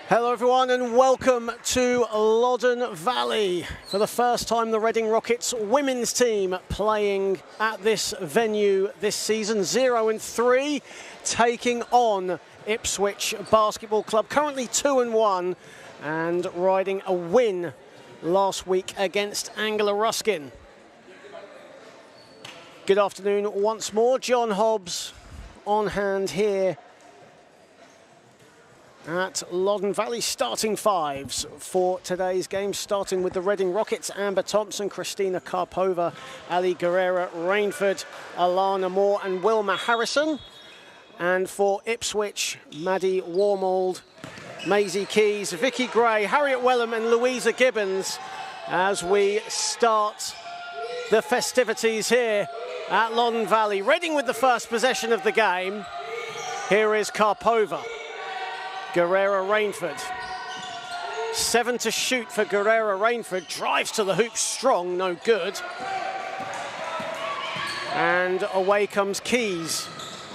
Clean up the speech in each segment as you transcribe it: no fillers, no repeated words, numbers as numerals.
Hello everyone and welcome to Loddon Valley. For the first time the Reading Rockets women's team playing at this venue this season, 0-3, taking on Ipswich Basketball Club, currently 2-1 and riding a win last week against Angela Ruskin. Good afternoon once more, John Hobbs on hand here at Loddon Valley. Starting fives for today's game, starting with the Reading Rockets: Amber Thompson, Christina Karpova, Ali Guerrera Rainford, Alana Moore and Wilma Harrison. And for Ipswich, Maddie Warmold, Maisie Keys, Vicky Gray, Harriet Wellham and Louisa Gibbons as we start the festivities here at Loddon Valley. Reading with the first possession of the game. Here is Karpova. Guerrera Rainford. 7 to shoot for Guerrera Rainford. Drives to the hoop strong, no good. And away comes Keys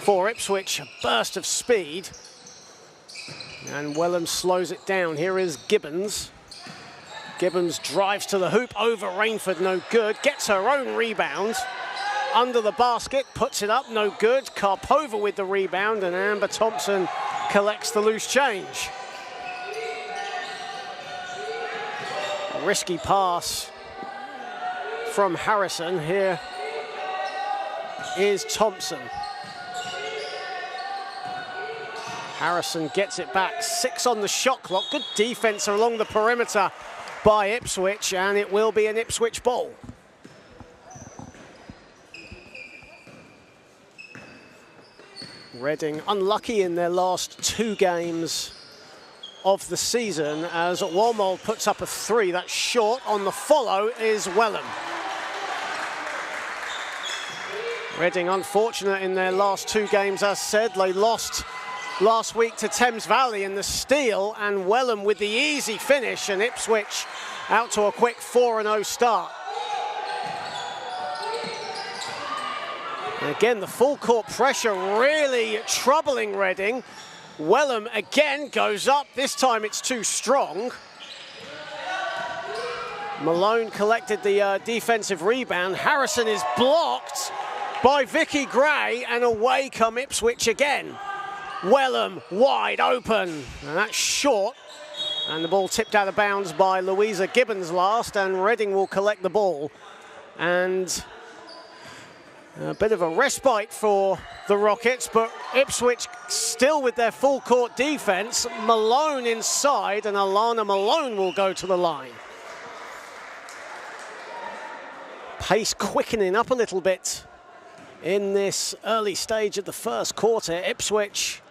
for Ipswich. A burst of speed. And Wellham slows it down. Here is Gibbons. Gibbons drives to the hoop over Rainford, no good. Gets her own rebound. Under the basket, puts it up, no good. Karpova with the rebound, and Amber Thompson collects the loose change. A risky pass from Harrison. Here is Thompson. Harrison gets it back, 6 on the shot clock. Good defense along the perimeter by Ipswich, and it will be an Ipswich ball. Reading unlucky in their last 2 games of the season as Warmold puts up a 3. That's short. On the follow is Wellham. Reading unfortunate in their last 2 games, as said. They lost last week to Thames Valley in the steal, and Wellham with the easy finish, and Ipswich out to a quick 4-0 start. And again, the full court pressure really troubling Reading. Wellham again goes up. This time it's too strong. Malone collected the defensive rebound. Harrison is blocked by Vicky Gray, and away come Ipswich again. Wellham wide open, and that's short. And the ball tipped out of bounds by Louisa Gibbons last, and Reading will collect the ball. And a bit of a respite for the Rockets, but Ipswich still with their full court defense. Malone inside, and Alana Malone will go to the line. Pace quickening up a little bit in this early stage of the first quarter. Ipswich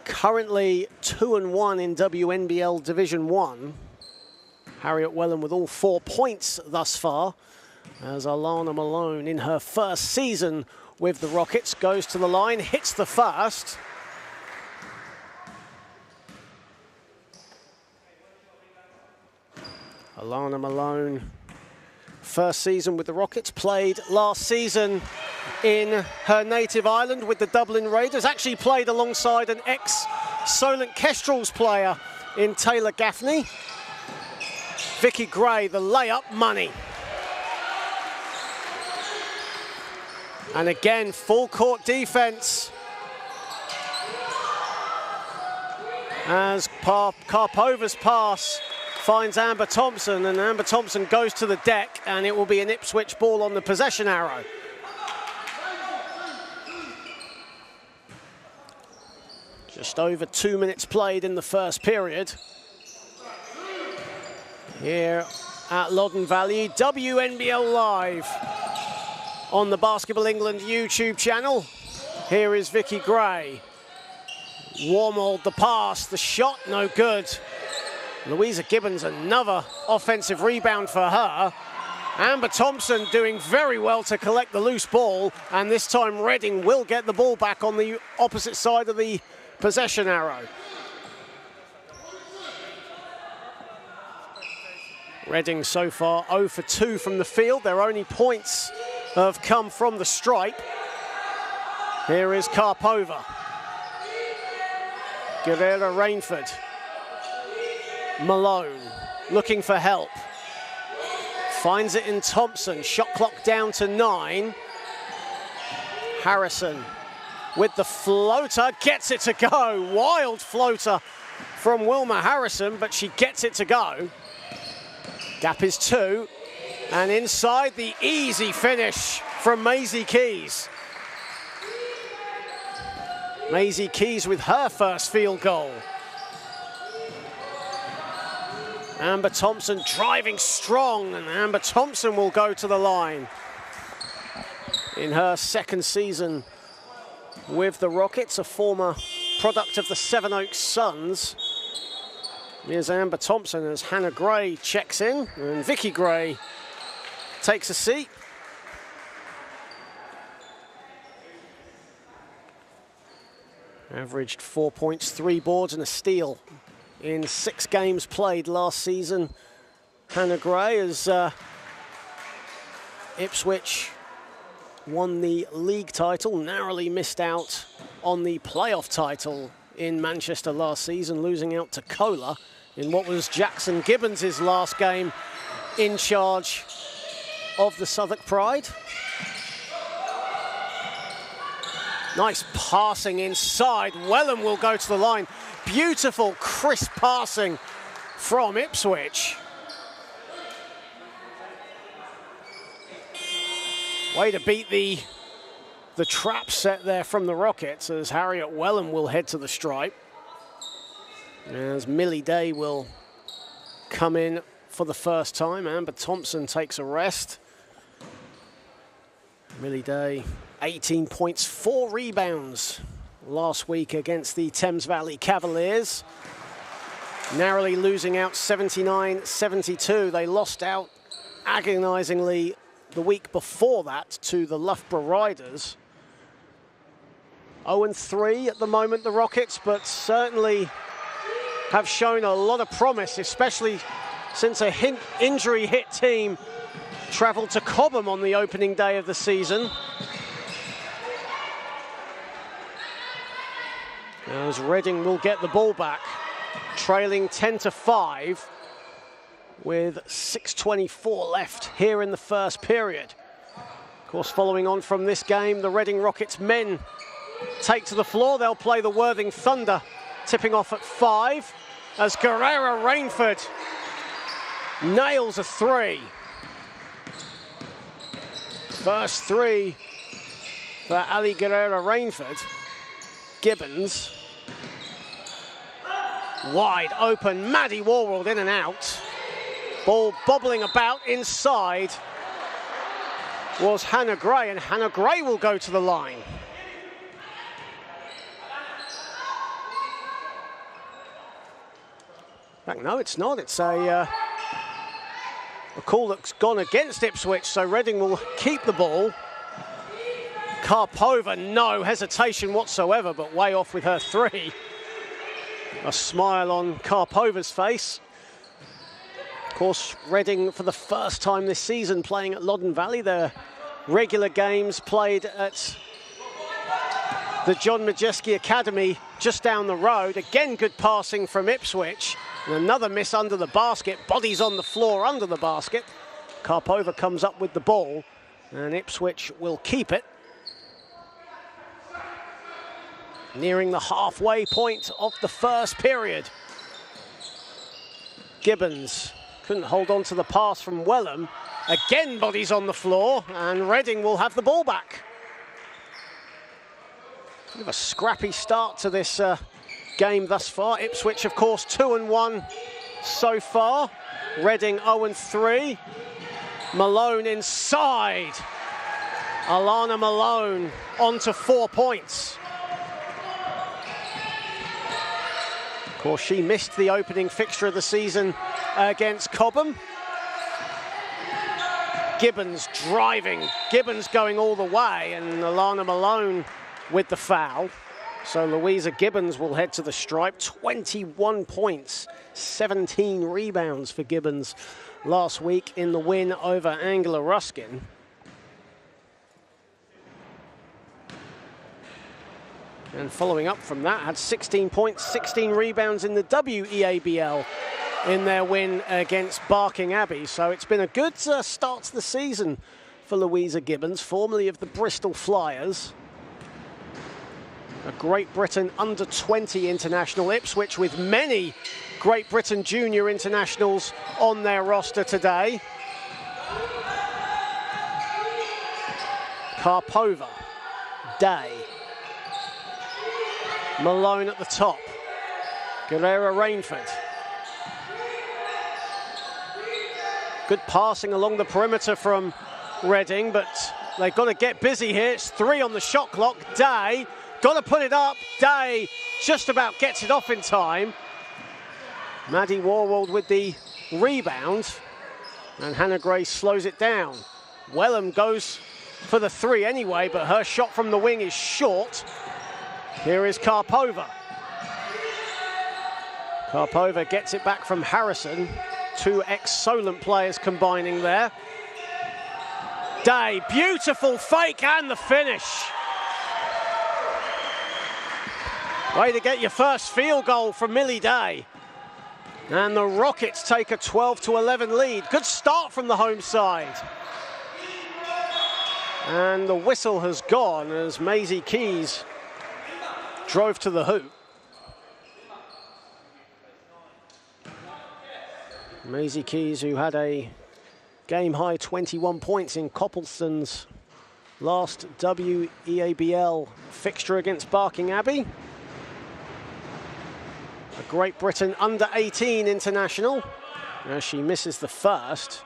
currently 2-1 in WNBL Division 1. Harriet Wellham with all 4 points thus far, as Alana Malone, in her first season with the Rockets, goes to the line, hits the first. Alana Malone, first season with the Rockets, played last season in her native island with the Dublin Raiders. Actually played alongside an ex-Solent Kestrels player in Taylor Gaffney. Vicky Gray, the layup, money. And again, full court defense as Karpova's pass finds Amber Thompson, and Amber Thompson goes to the deck, and it will be an Ipswich ball on the possession arrow. Just over 2 minutes played in the first period here at Loddon Valley. WNBL Live on the Basketball England YouTube channel. Here is Vicky Gray. Warmold the pass, the shot, no good. Louisa Gibbons, another offensive rebound for her. Amber Thompson doing very well to collect the loose ball, and this time Reading will get the ball back on the opposite side of the possession arrow. Reading so far 0 for 2 from the field. Their only points have come from the stripe. Here is Karpova. Guerrera Rainford. Malone looking for help. Finds it in Thompson. Shot clock down to 9. Harrison with the floater, gets it to go. Wild floater from Wilma Harrison, but she gets it to go. Gap is 2. And inside, the easy finish from Maisie Keys. Maisie Keys with her first field goal. Amber Thompson driving strong, and Amber Thompson will go to the line. In her second season with the Rockets, a former product of the Sevenoaks Suns. Here's Amber Thompson as Hannah Gray checks in, and Vicky Gray takes a seat. Averaged 4 points, 3 boards and a steal in 6 games played last season. Hannah Gray, as Ipswich won the league title, narrowly missed out on the playoff title in Manchester last season, losing out to Kohler in what was Jackson Gibbons' last game in charge of the Southwark Pride. Nice passing inside. Wellham will go to the line. Beautiful, crisp passing from Ipswich. Way to beat the trap set there from the Rockets, as Harriet Wellham will head to the stripe. As Millie Day will come in for the first time. Amber Thompson takes a rest. Millie Day, 18 points, 4 rebounds last week against the Thames Valley Cavaliers. Narrowly losing out 79-72. They lost out agonizingly the week before that to the Loughborough Riders. 0-3 at the moment, the Rockets, but certainly have shown a lot of promise, especially since a injury-hit team travelled to Cobham on the opening day of the season. As Reading will get the ball back, trailing 10-5 with 6:24 left here in the first period. Of course, following on from this game, the Reading Rockets men take to the floor. They'll play the Worthing Thunder, tipping off at 5, as Guerrera Rainford nails a 3. First 3 for Ali Guerrera Rainford. Gibbons. Wide open, Maddie Warworld in and out. Ball bobbling about inside was Hannah Gray, and Hannah Gray will go to the line. In fact, no, it's not. It's a call that's gone against Ipswich, so Reading will keep the ball. Karpova, no hesitation whatsoever, but way off with her 3. A smile on Karpova's face. Of course, Reading, for the first time this season, playing at Loddon Valley. Their regular games played at the John Majeski Academy just down the road. Again, good passing from Ipswich. And another miss under the basket. Bodies on the floor under the basket. Karpova comes up with the ball, and Ipswich will keep it. Nearing the halfway point of the first period. Gibbons couldn't hold on to the pass from Wellham. Again, bodies on the floor, and Reading will have the ball back. Bit of a scrappy start to this game thus far. Ipswich, of course, 2-1 so far. Reading 0-3. Malone inside. Alana Malone on to 4 points. Of course, she missed the opening fixture of the season against Cobham. Gibbons driving. Gibbons going all the way, and Alana Malone with the foul. So Louisa Gibbons will head to the stripe. 21 points, 17 rebounds for Gibbons last week in the win over Angela Ruskin. And following up from that, had 16 points, 16 rebounds in the WEABL in their win against Barking Abbey. So it's been a good start to the season for Louisa Gibbons, formerly of the Bristol Flyers. A Great Britain under-20 international, Ipswich with many Great Britain junior internationals on their roster today. Karpova, Day, Malone at the top, Guerrera Rainford. Good passing along the perimeter from Reading, but they've got to get busy here. It's 3 on the shot clock. Day, got to put it up. Day just about gets it off in time. Maddie Warwald with the rebound, and Hannah Gray slows it down. Wellham goes for the 3 anyway, but her shot from the wing is short. Here is Karpova. Karpova gets it back from Harrison. 2 ex-Solent players combining there. Day, beautiful fake and the finish. Way to get your first field goal from Millie Day. And the Rockets take a 12-11 lead. Good start from the home side. And the whistle has gone as Maisie Keys drove to the hoop. Maisie Keys, who had a game-high 21 points in Copleston's last WEABL fixture against Barking Abbey. A Great Britain under-18 international. As she misses the first.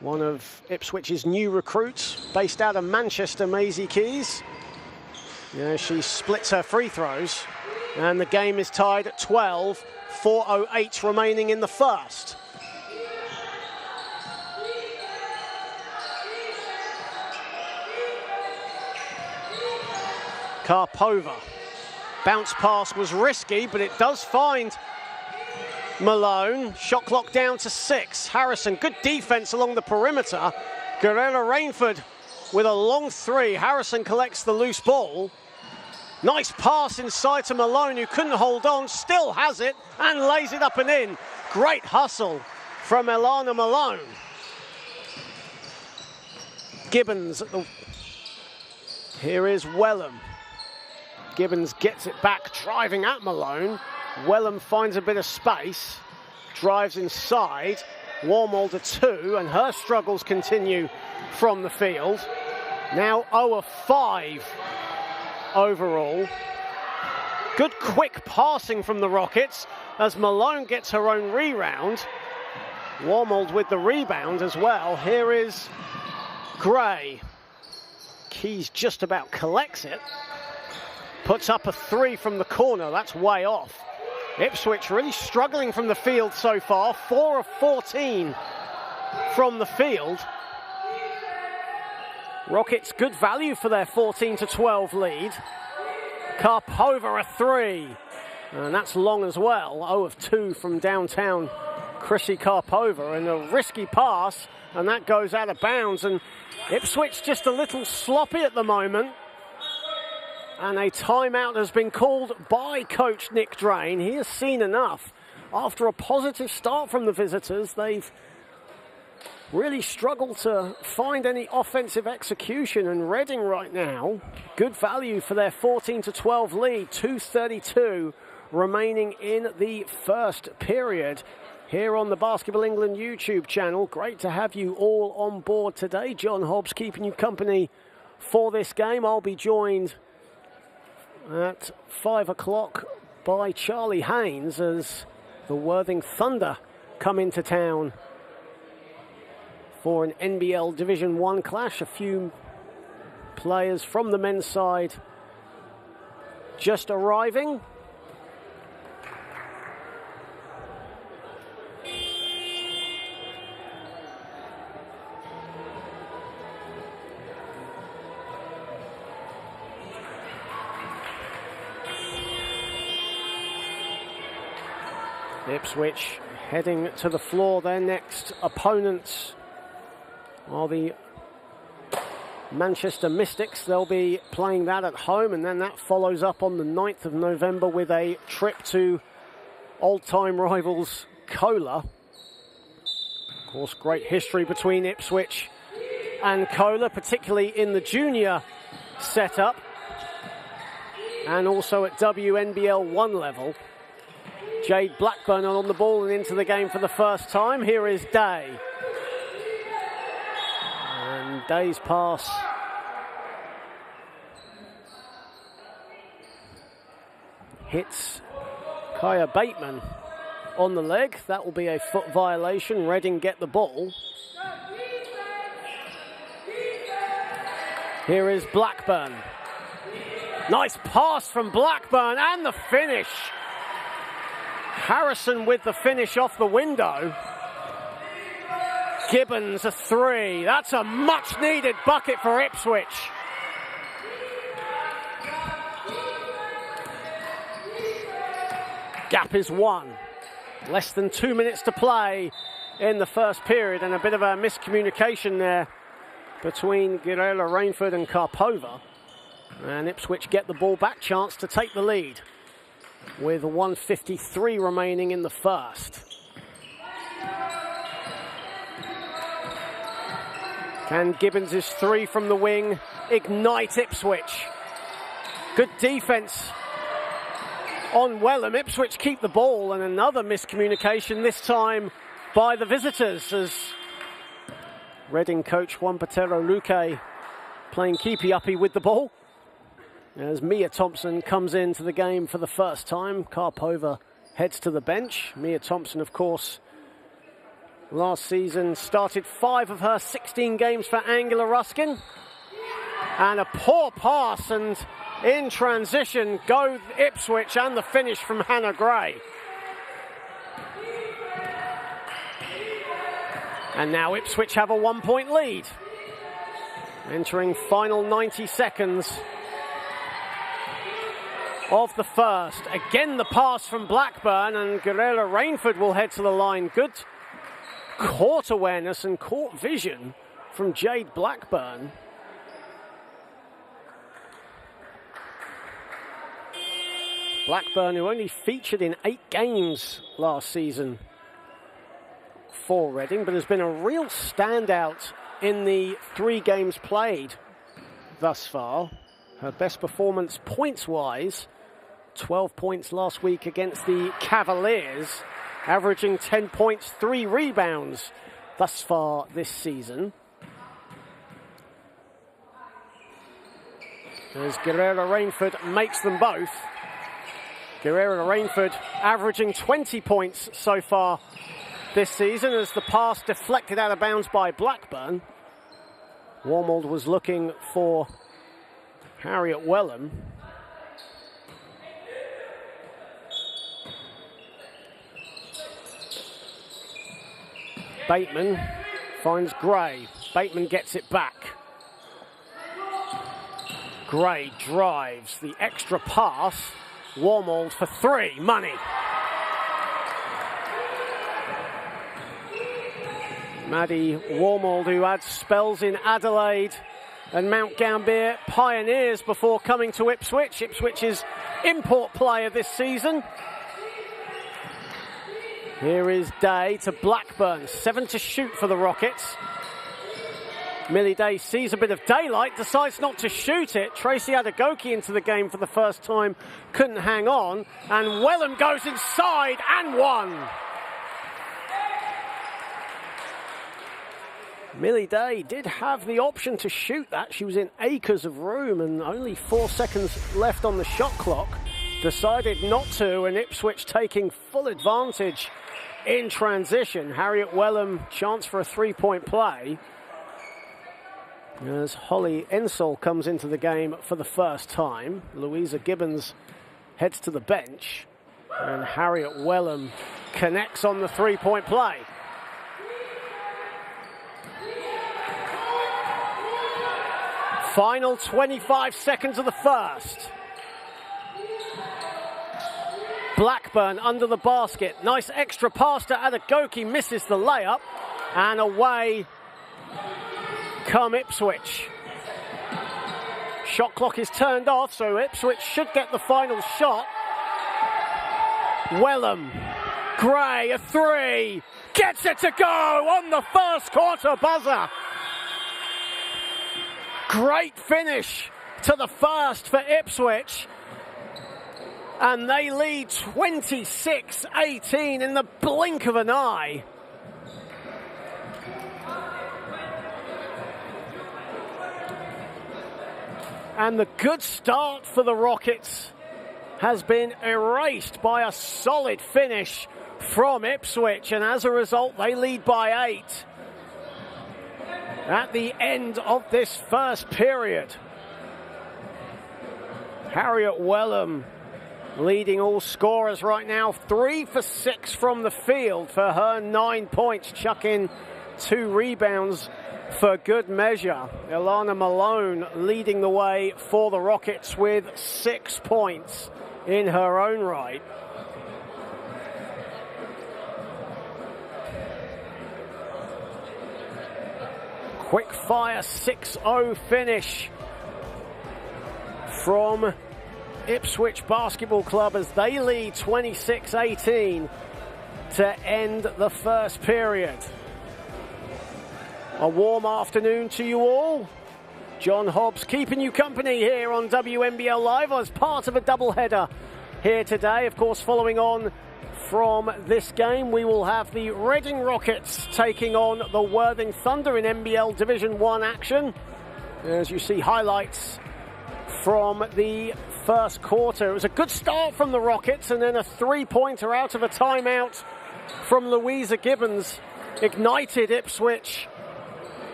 One of Ipswich's new recruits, based out of Manchester, Maisie Keys. She splits her free throws. And the game is tied at 12. 4:08 remaining in the first. Karpova. Bounce pass was risky, but it does find Malone. Shot clock down to 6. Harrison, good defense along the perimeter. Guerrera Rainford with a long 3. Harrison collects the loose ball. Nice pass inside to Malone, who couldn't hold on, still has it, and lays it up and in. Great hustle from Elana Malone. Gibbons at the... Here is Wellham. Gibbons gets it back, driving at Malone. Wellham finds a bit of space, drives inside. Warmold a 2, and her struggles continue from the field. Now 0 of 5 overall. Good quick passing from the Rockets as Malone gets her own rebound. Warmold with the rebound as well. Here is Gray. Keys just about collects it. Puts up a 3 from the corner. That's way off. Ipswich really struggling from the field so far. 4 of 14 from the field. Rockets good value for their 14-12 lead. Karpova a 3. And that's long as well. 0 of 2 from downtown Chrissy Karpova. And a risky pass. And that goes out of bounds. And Ipswich just a little sloppy at the moment. And a timeout has been called by coach Nick Drain. He has seen enough. After a positive start from the visitors, they've really struggled to find any offensive execution. And Reading right now, good value for their 14-12 lead. 2:32 remaining in the first period. Here on the Basketball England YouTube channel. Great to have you all on board today. John Hobbs keeping you company for this game. I'll be joined at 5 o'clock by Charlie Haynes as the Worthing Thunder come into town for an NBL Division 1 clash. A few players from the men's side just arriving. Ipswich heading to the floor. Their next opponents are the Manchester Mystics. They'll be playing that at home, and then that follows up on the 9th of November with a trip to old-time rivals Kohler. Of course, great history between Ipswich and Kohler, particularly in the junior setup and also at WNBL 1 level. Jade Blackburn on the ball and into the game for the first time. Here is Day. And Day's pass hits Kaya Bateman on the leg. That will be a foot violation. Reading get the ball. Here is Blackburn. Nice pass from Blackburn and the finish. Harrison with the finish off the window. Gibbons a 3. That's a much needed bucket for Ipswich. Gap is 1. Less than 2 minutes to play in the first period, and a bit of a miscommunication there between Guerrero Rainford and Karpova. And Ipswich get the ball back, chance to take the lead with 1:53 remaining in the first. Can Gibbons' 3 from the wing ignite Ipswich? Good defense on Wellham. Ipswich keep the ball, and another miscommunication, this time by the visitors, as Reading coach Juan Patero Luque playing keepy-uppy with the ball. As Mia Thompson comes into the game for the first time, Karpova heads to the bench. Mia Thompson, of course, last season started 5 of her 16 games for Angela Ruskin. And a poor pass, and in transition go Ipswich, and the finish from Hannah Gray. And now Ipswich have a 1-point lead. Entering final 90 seconds of the first. Again, the pass from Blackburn, and Guerrero Rainford will head to the line. Good court awareness and court vision from Jade Blackburn. Blackburn, who only featured in 8 games last season for Reading, but has been a real standout in the 3 games played thus far. Her best performance points-wise, 12 points last week against the Cavaliers, averaging 10 points, 3 rebounds thus far this season. As Guerrero Rainford makes them both. Guerrero Rainford averaging 20 points so far this season, as the pass deflected out of bounds by Blackburn. Wormold was looking for Harriet Wellham. Bateman finds Gray. Bateman gets it back. Gray drives the extra pass. Wormold for 3. Money. Maddie Wormold, who had spells in Adelaide and Mount Gambier Pioneers before coming to Ipswich. Ipswich's import player this season. Here is Day to Blackburn. 7 to shoot for the Rockets. Millie Day sees a bit of daylight, decides not to shoot it. Tracy Adegoke into the game for the first time, couldn't hang on. And Wellham goes inside and 1. Millie Day did have the option to shoot that. She was in acres of room and only 4 seconds left on the shot clock. Decided not to, and Ipswich taking full advantage in transition. Harriet Wellham, chance for a 3-point play. As Holly Ensel comes into the game for the first time. Louisa Gibbons heads to the bench. And Harriet Wellham connects on the 3-point play. Final 25 seconds of the first. Blackburn under the basket. Nice extra pass to Adegoke, misses the layup. And away come Ipswich. Shot clock is turned off, so Ipswich should get the final shot. Wellham Gray, a three. Gets it to go on the first quarter buzzer. Great finish to the first for Ipswich. And they lead 26-18 in the blink of an eye. And the good start for the Rockets has been erased by a solid finish from Ipswich. And as a result, they lead by 8 at the end of this first period. Harriet Wellham leading all scorers right now, 3 for 6 from the field for her 9 points, chucking 2 rebounds for good measure. Ilana Malone leading the way for the Rockets with 6 points in her own right. Quick fire 6-0 finish from Ipswich Basketball Club as they lead 26-18 to end the first period. A warm afternoon to you all. John Hobbs keeping you company here on WNBL Live as part of a doubleheader here today. Of course, following on from this game, we will have the Reading Rockets taking on the Worthing Thunder in NBL Division 1 action. As you see highlights from the first quarter. It was a good start from the Rockets, and then a three-pointer out of a timeout from Louisa Gibbons ignited Ipswich.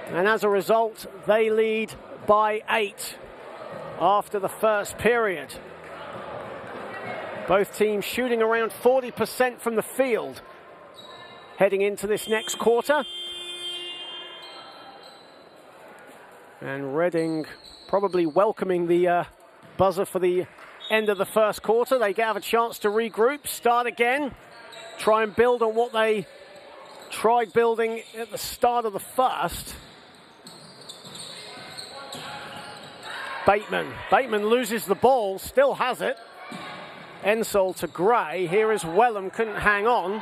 And as a result, they lead by 8 after the first period. Both teams shooting around 40% from the field heading into this next quarter. And Reading probably welcoming the buzzer for the end of the first quarter. They have a chance to regroup, start again, try and build on what they tried building at the start of the first. Bateman loses the ball, still has it. Ensol to Gray. Here is Wellham, couldn't hang on.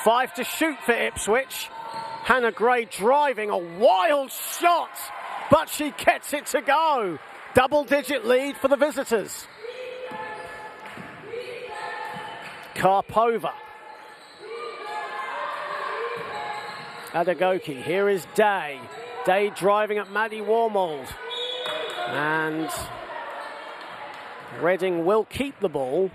5 to shoot for Ipswich. Hannah Gray driving, a wild shot, but she gets it to go. Double-digit lead for the visitors. Karpova. Adagoki. Here is Day. Day driving at Maddie Warmold. And Reading will keep the ball.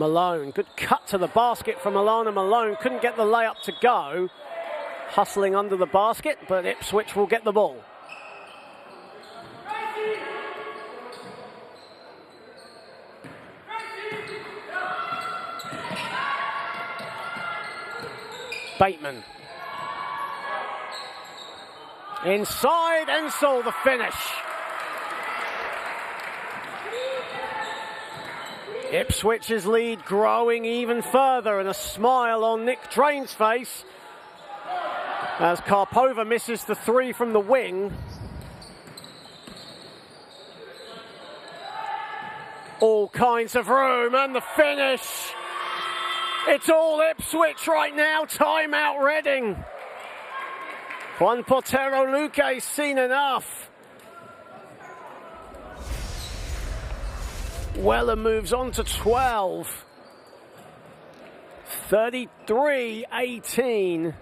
Malone, good cut to the basket from Alana Malone. Couldn't get the layup to go. Hustling under the basket, but Ipswich will get the ball. Bateman. Inside, Ensol the finish. Ipswich's lead growing even further, and a smile on Nick Drain's face as Karpova misses the three from the wing. All kinds of room, and the finish. It's all Ipswich right now. Timeout Reading. Juan Portero Luque seen enough. Weller moves on to 12. 33-18.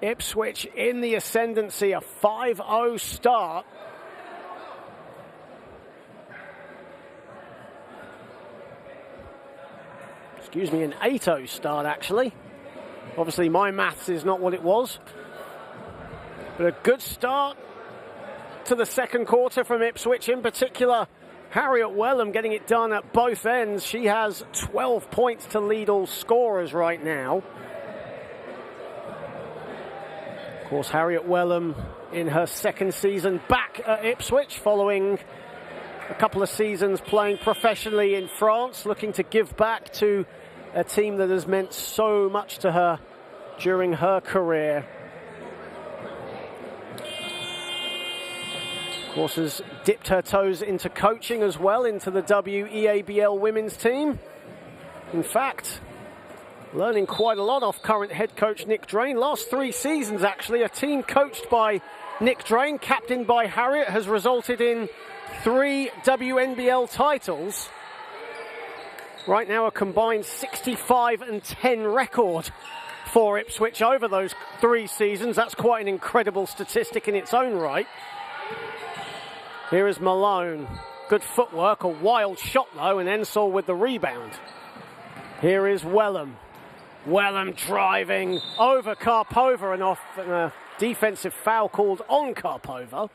Ipswich in the ascendancy, a 5-0 start. Excuse me, an 8-0 start actually. Obviously my maths is not what it was. But a good start to the second quarter from Ipswich, in particular Harriet Wellham getting it done at both ends. She has 12 points to lead all scorers right now. Of course, Harriet Wellham in her second season back at Ipswich following a couple of seasons playing professionally in France, looking to give back to a team that has meant so much to her during her career. Of course, has dipped her toes into coaching as well, into the WEABL women's team. In fact, learning quite a lot off current head coach Nick Drain. Last 3 seasons, actually, a team coached by Nick Drain, captained by Harriet, has resulted in 3 WNBL titles. Right now, a combined 65-10 record for Ipswich over those 3 seasons. That's quite an incredible statistic in its own right. Here is Malone. Good footwork, a wild shot though, and Ensol with the rebound. Here is Wellham. Wellham driving over Karpova and off, and a defensive foul called on Karpova.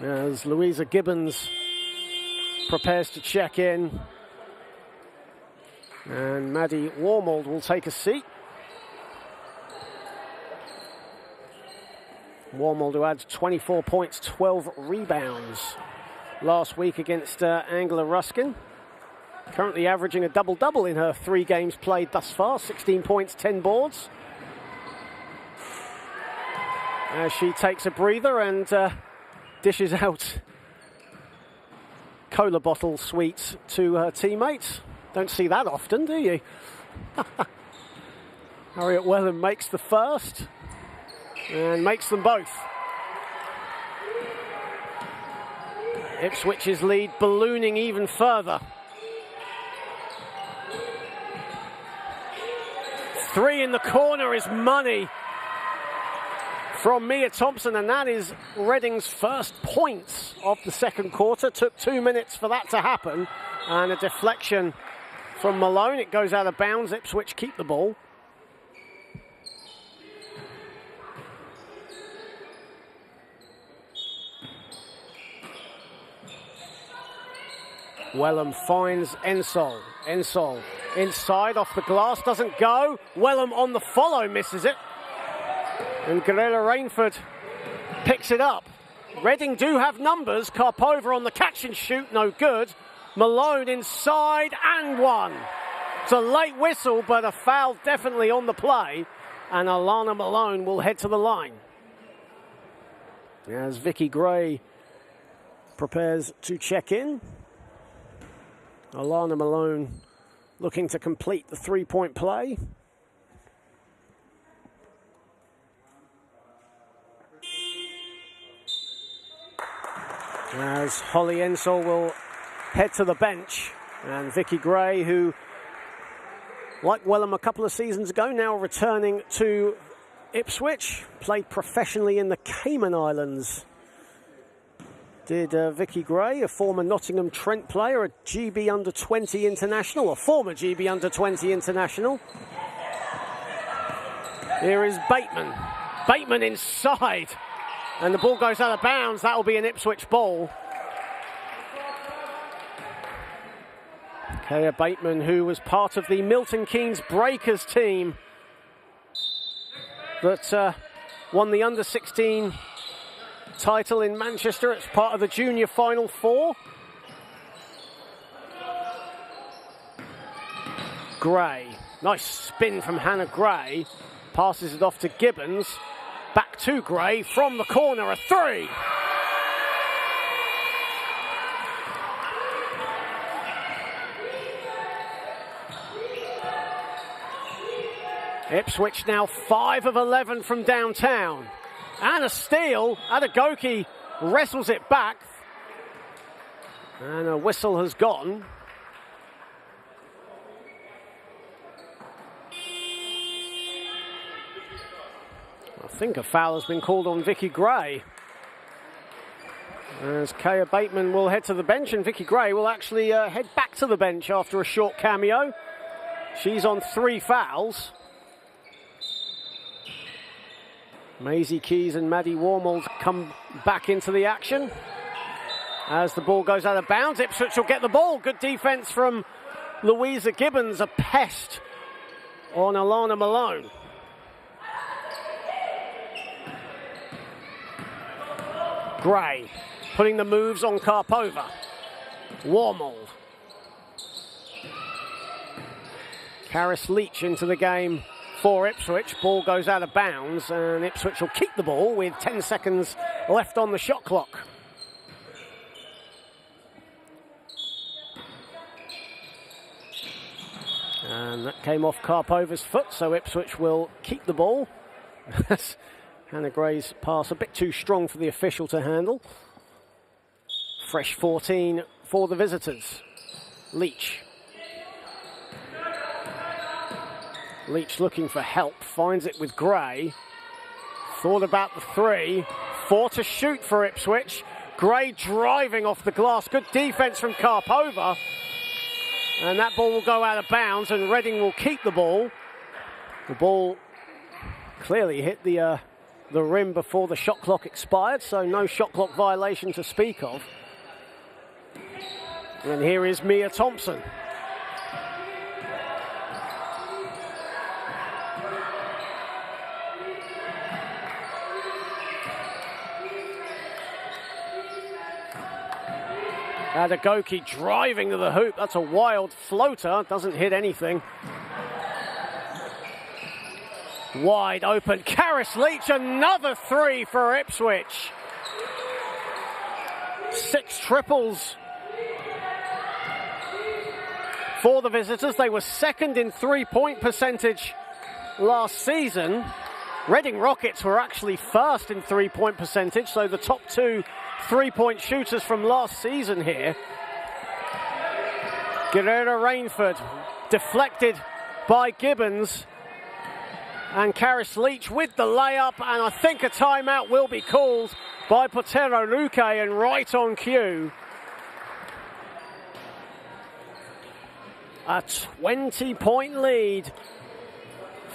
As Louisa Gibbons prepares to check in. And Maddie Warmold will take a seat. Warmold, who had 24 points, 12 rebounds last week against Angela Ruskin. Currently averaging a double-double in her 3 games played thus far. 16 points, 10 boards. As she takes a breather and dishes out cola bottle sweets to her teammates. Don't see that often, do you? Harriet Wellham makes the first and makes them both. Ipswich's lead ballooning even further. 3 in the corner is money from Mia Thompson, and that is Reading's first points of the second quarter. Took 2 minutes for that to happen, and a deflection from Malone. It goes out of bounds. Ipswich keep the ball. Wellham finds Ensol. Ensol inside, off the glass, doesn't go. Wellham on the follow, misses it. And Guerrera Rainford picks it up. Reading do have numbers. Karpova on the catch and shoot, no good. Malone inside and one. It's a late whistle, but a foul definitely on the play. And Alana Malone will head to the line. As Vicky Gray prepares to check in. Alana Malone looking to complete the 3-point play. As Holly Ensol will head to the bench. And Vicky Gray, who, like Wellham a couple of seasons ago, now returning to Ipswich, played professionally in the Cayman Islands. Did Vicky Gray, a former Nottingham Trent player, a GB Under-20 international, a former GB Under-20 international. Here is Bateman. Bateman inside. And the ball goes out of bounds. That will be an Ipswich ball. Kaya Bateman, who was part of the Milton Keynes Breakers team that won the Under-16 title in Manchester. It's part of the junior Final Four. Gray. Nice spin from Hannah Gray. Passes it off to Gibbons. Back to Gray from the corner, a 3. Ipswich now 5 of 11 from downtown. And a steal. Adegoke wrestles it back. And a whistle has gone. I think a foul has been called on Vicky Gray. As Kaya Bateman will head to the bench, and Vicky Gray will actually head back to the bench after a short cameo. She's on 3 fouls. Maisie Keys and Maddie Warmold come back into the action. As the ball goes out of bounds, Ipswich will get the ball. Good defense from Louisa Gibbons, a pest on Alana Malone. Gray putting the moves on Karpova. Warmold. Karis Leach into the game for Ipswich. Ball goes out of bounds, and Ipswich will keep the ball with 10 seconds left on the shot clock. And that came off Karpova's foot, so Ipswich will keep the ball. Hannah Gray's pass a bit too strong for the official to handle. Fresh 14 for the visitors. Leach. Leach looking for help, finds it with Gray. Thought about the three. 4 to shoot for Ipswich. Gray driving off the glass. Good defense from Karpova. And that ball will go out of bounds, and Reading will keep the ball. The ball clearly hit the rim before the shot clock expired, so no shot clock violation to speak of. And here is Mia Thompson. Adagoki driving to the hoop. That's a wild floater. Doesn't hit anything. Wide open. Karis Leach, another three for Ipswich. 6 triples for the visitors. They were second in three-point percentage last season. Reading Rockets were actually first in three-point percentage, so the top 2 three-point shooters from last season here. Guerrera Rainford deflected by Gibbons, and Karis Leach with the layup, and I think a timeout will be called by Potero Luque, and right on cue. A 20-point lead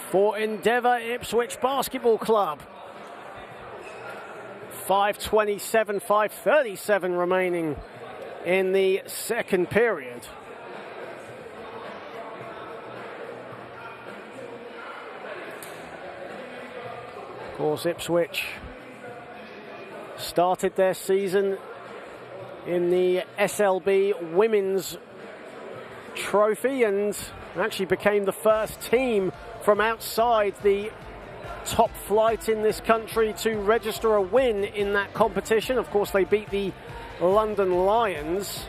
for Endeavour Ipswich Basketball Club. 5:27 remaining in the second period. Of course, Ipswich started their season in the SLB Women's Trophy and actually became the first team from outside the top flight in this country to register a win in that competition. Of course, they beat the London Lions,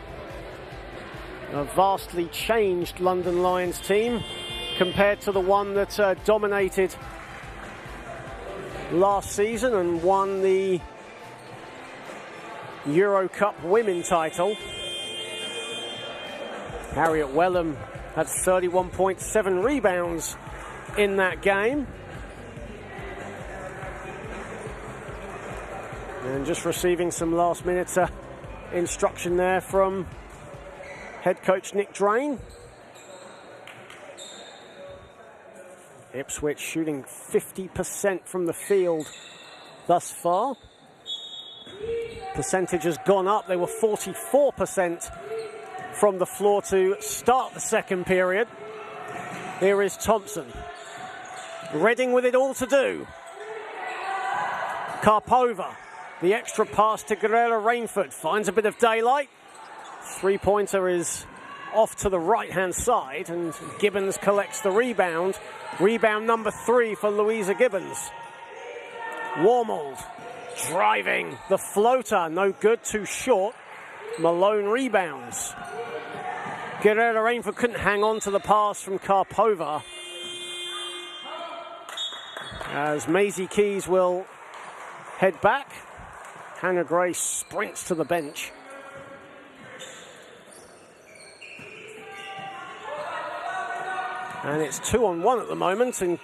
a vastly changed London Lions team compared to the one that dominated last season and won the Euro Cup women title. Harriet Wellham had 31.7 rebounds in that game. And just receiving some last-minute instruction there from head coach Nick Drain. Ipswich shooting 50% from the field thus far. Percentage has gone up. They were 44% from the floor to start the second period. Here is Thompson. Reading with it all to do. Karpova. The extra pass to Guerrera Rainford. Finds a bit of daylight. Three-pointer is off to the right-hand side, and Gibbons collects the rebound. Rebound number 3 for Louisa Gibbons. Warmold driving the floater. No good, too short. Malone rebounds. Guerrera Rainford couldn't hang on to the pass from Karpova, as Maisie Keys will head back. Hannah Gray sprints to the bench. And it's 2-on-1 at the moment, and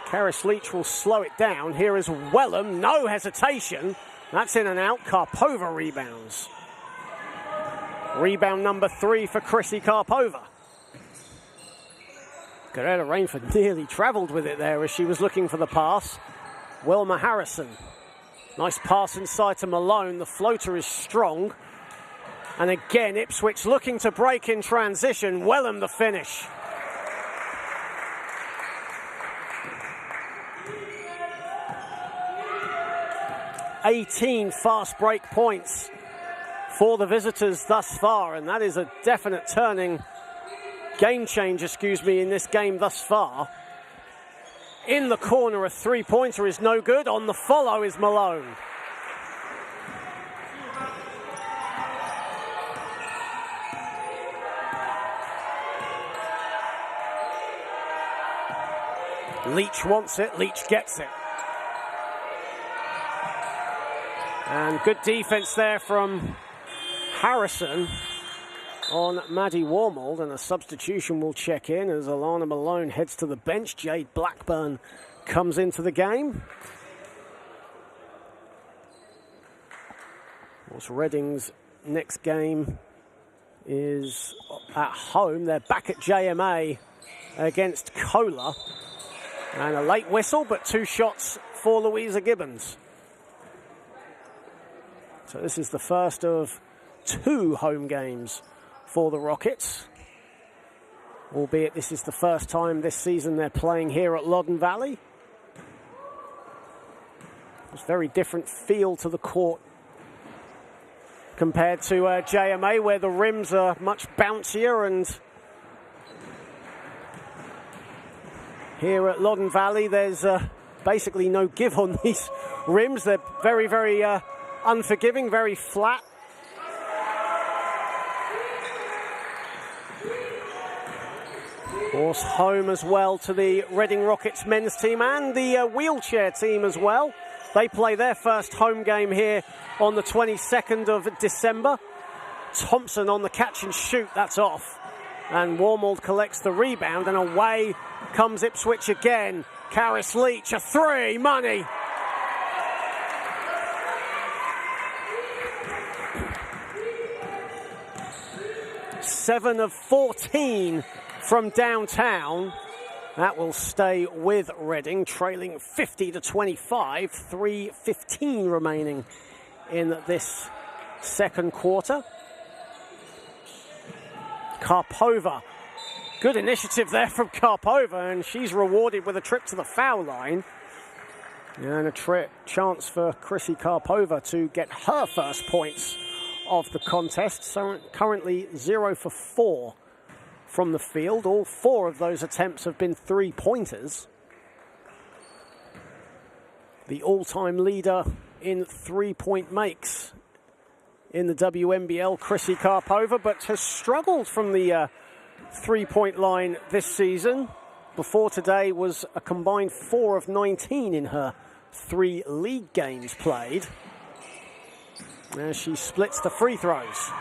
Karis Leach will slow it down. Here is Wellham, no hesitation. That's in and out. Karpova rebounds. Rebound number 3 for Chrissy Karpova. Guerrera Rainford nearly travelled with it there as she was looking for the pass. Wilma Harrison. Nice pass inside to Malone. The floater is strong. And again, Ipswich looking to break in transition. Wellham the finish. $18 fast break points for the visitors thus far, and that is a definite turning game changer, in this game thus far. In the corner, a three-pointer is no good. On the follow is Malone. Leach wants it, Leach gets it. And good defense there from Harrison on Maddie Warmold, and a substitution will check in as Alana Malone heads to the bench. Jade Blackburn comes into the game. Of course, Reading's next game is at home. They're back at JMA against Kohler. And a late whistle, but 2 shots for Louisa Gibbons. So this is the first of 2 home games for the Rockets, albeit this is the first time this season they're playing here at Loddon Valley. It's a very different feel to the court compared to JMA, where the rims are much bouncier, and here at Loddon Valley there's basically no give on these rims. They're very, very unforgiving, very flat. Of course, home as well to the Reading Rockets men's team and the wheelchair team as well. They play their first home game here on the 22nd of December. Thompson on the catch and shoot, that's off. And Warmold collects the rebound, and away comes Ipswich again. Karis Leach, a 3, money. Seven of 14 from downtown. That will stay with Reading, trailing 50-25, 3:15 remaining in this second quarter. Karpova, good initiative there from Karpova, and she's rewarded with a trip to the foul line. And a chance for Chrissy Karpova to get her first points of the contest. So currently 0 for 4 from the field. All 4 of those attempts have been 3-pointers. The all-time leader in 3-point makes in the WNBL, Chrissy Karpova, but has struggled from the 3-point line this season. Before today was a combined 4 of 19 in her 3 league games played, as she splits the free throws.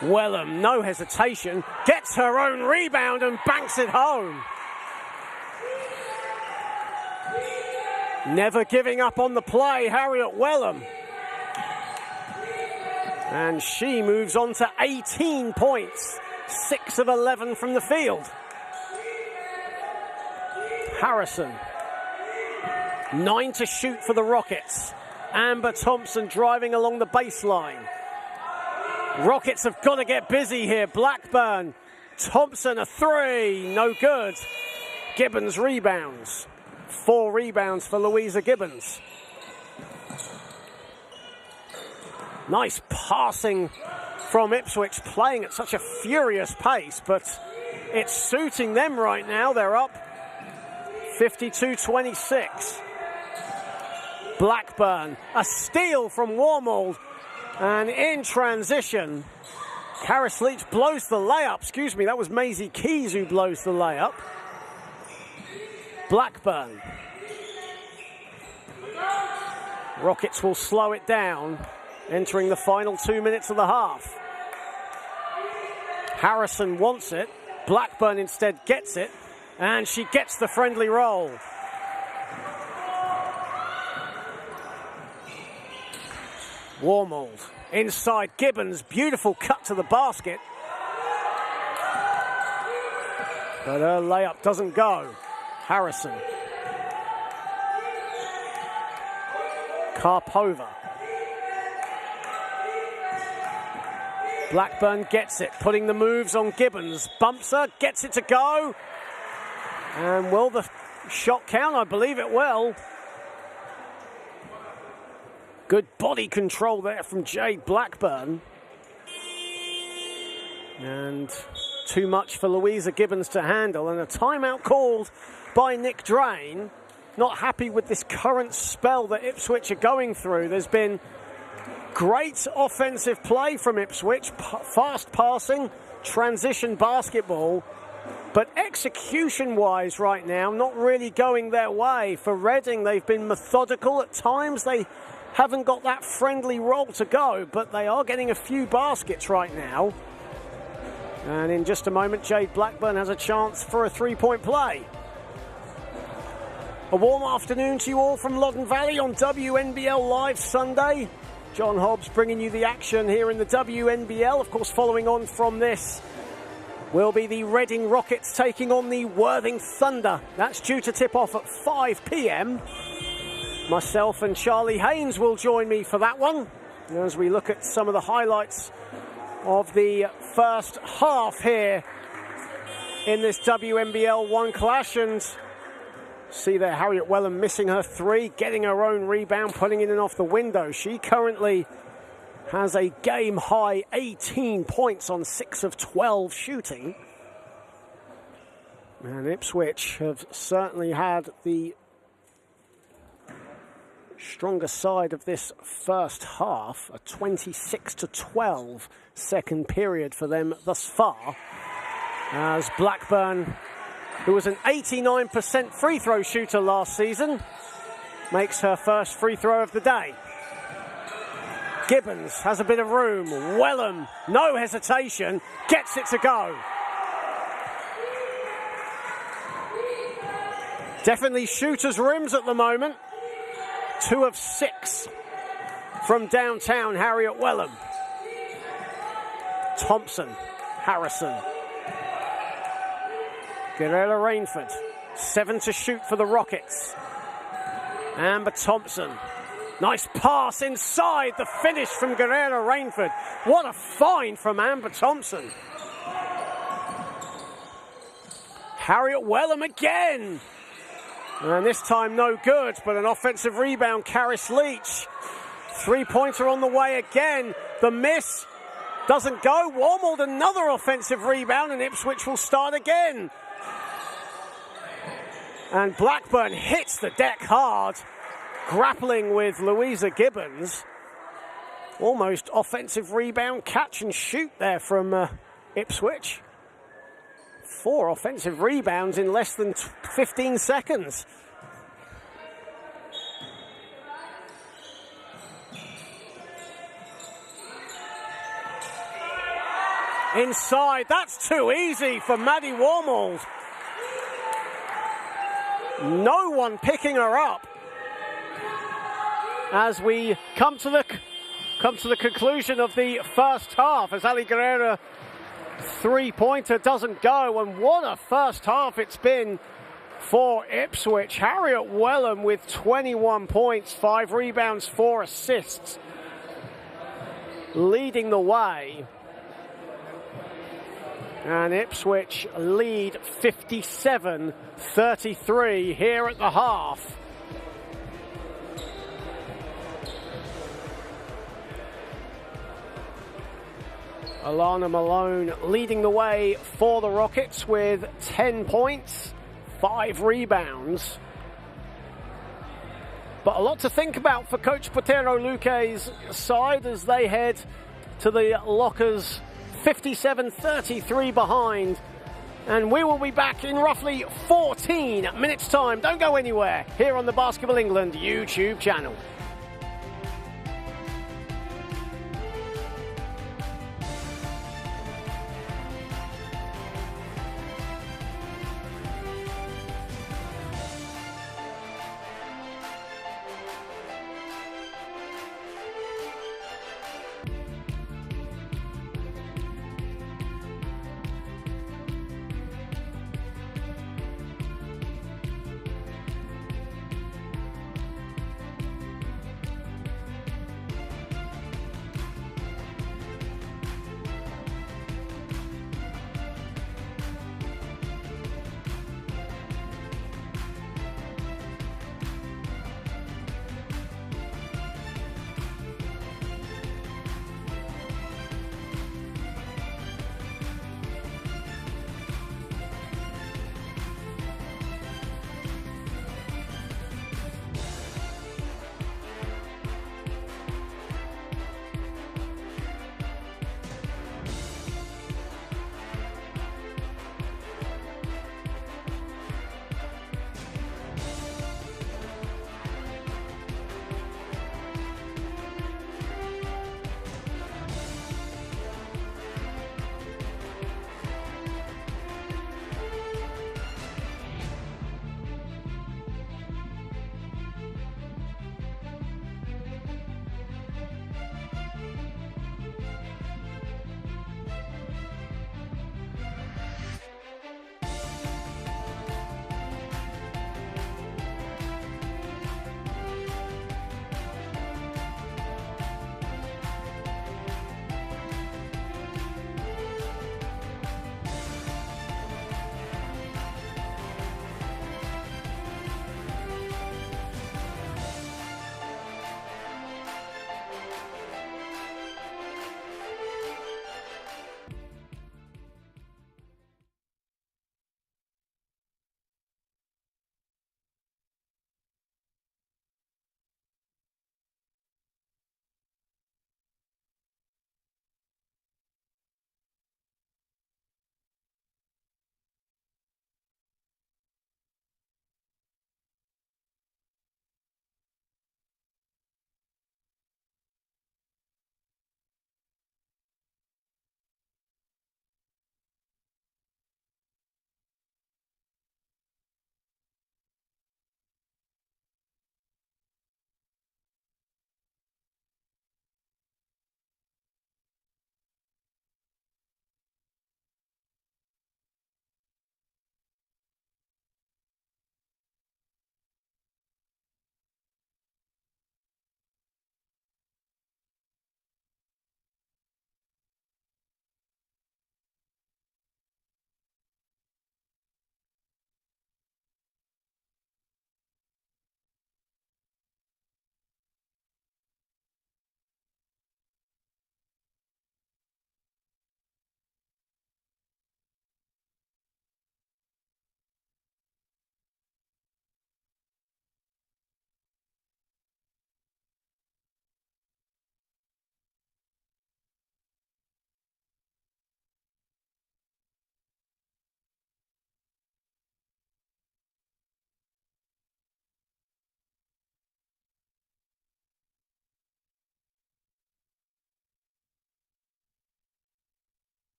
Wellham, no hesitation, gets her own rebound and banks it home. Never giving up on the play, Harriet Wellham. And she moves on to 18 points, 6 of 11 from the field. Harrison, 9 to shoot for the Rockets. Amber Thompson driving along the baseline. Rockets have got to get busy here. Blackburn, Thompson, a 3, no good. Gibbons rebounds. 4 rebounds for Louisa Gibbons. Nice passing from Ipswich, playing at such a furious pace, but it's suiting them right now. They're up 52-26. Blackburn, a steal from Warmold, and in transition, Karis Leach blows the layup. That was Maisie Keys who blows the layup. Blackburn. Rockets will slow it down, entering the final 2 minutes of the half. Harrison wants it. Blackburn instead gets it, and she gets the friendly roll. Warmold inside Gibbons, beautiful cut to the basket. But her layup doesn't go. Harrison. Karpova. Blackburn gets it, putting the moves on Gibbons. Bumps her, gets it to go. And will the shot count? I believe it will. Good body control there from Jade Blackburn. And too much for Louisa Gibbons to handle. And a timeout called by Nick Drain. Not happy with this current spell that Ipswich are going through. There's been great offensive play from Ipswich, fast passing, transition basketball. But execution-wise right now, not really going their way. For Reading, they've been methodical at times. They haven't got that friendly roll to go, but they are getting a few baskets right now. And in just a moment, Jade Blackburn has a chance for a three-point play. A warm afternoon to you all from Loddon Valley on WNBL Live Sunday. John Hobbs bringing you the action here in the WNBL. Of course, following on from this will be the Reading Rockets taking on the Worthing Thunder. That's due to tip off at 5 p.m. Myself and Charlie Haynes will join me for that one as we look at some of the highlights of the first half here in this WNBL 1 clash. And see there, Harriet Wellham missing her three, getting her own rebound, putting it in off the window. She currently has a game-high 18 points on 6 of 12 shooting. And Ipswich have certainly had the stronger side of this first half. A 26-12 second period for them thus far. As Blackburn, who was an 89% free throw shooter last season, makes her first free throw of the day. Gibbons has a bit of room. Wellham, no hesitation, gets it to go. Definitely shooters' rims at the moment. 2 of 6 from downtown Harriet Wellham. Thompson, Harrison. Guerrero Rainford, 7 to shoot for the Rockets. Amber Thompson. Nice pass inside, the finish from Guerrero Rainford. What a find from Amber Thompson. Harriet Wellham again. And this time no good, but an offensive rebound, Caris Leach. Three-pointer on the way again. The miss doesn't go. Wormold, another offensive rebound, and Ipswich will start again. And Blackburn hits the deck hard, grappling with Louisa Gibbons. Almost offensive rebound, catch and shoot there from Ipswich. 4 offensive rebounds in less than 15 seconds. Inside, that's too easy for Maddie Wormold. No one picking her up. As we come to the conclusion of the first half, as Ali Guerrero three-pointer doesn't go, and what a first half it's been for Ipswich. Harriet Wellham with 21 points, 5 rebounds, 4 assists, leading the way. And Ipswich lead 57-33 here at the half. Alana Malone leading the way for the Rockets with 10 points, 5 rebounds. But a lot to think about for Coach Potero Luque's side as they head to the lockers 57-33 behind. And we will be back in roughly 14 minutes' time. Don't go anywhere here on the Basketball England YouTube channel.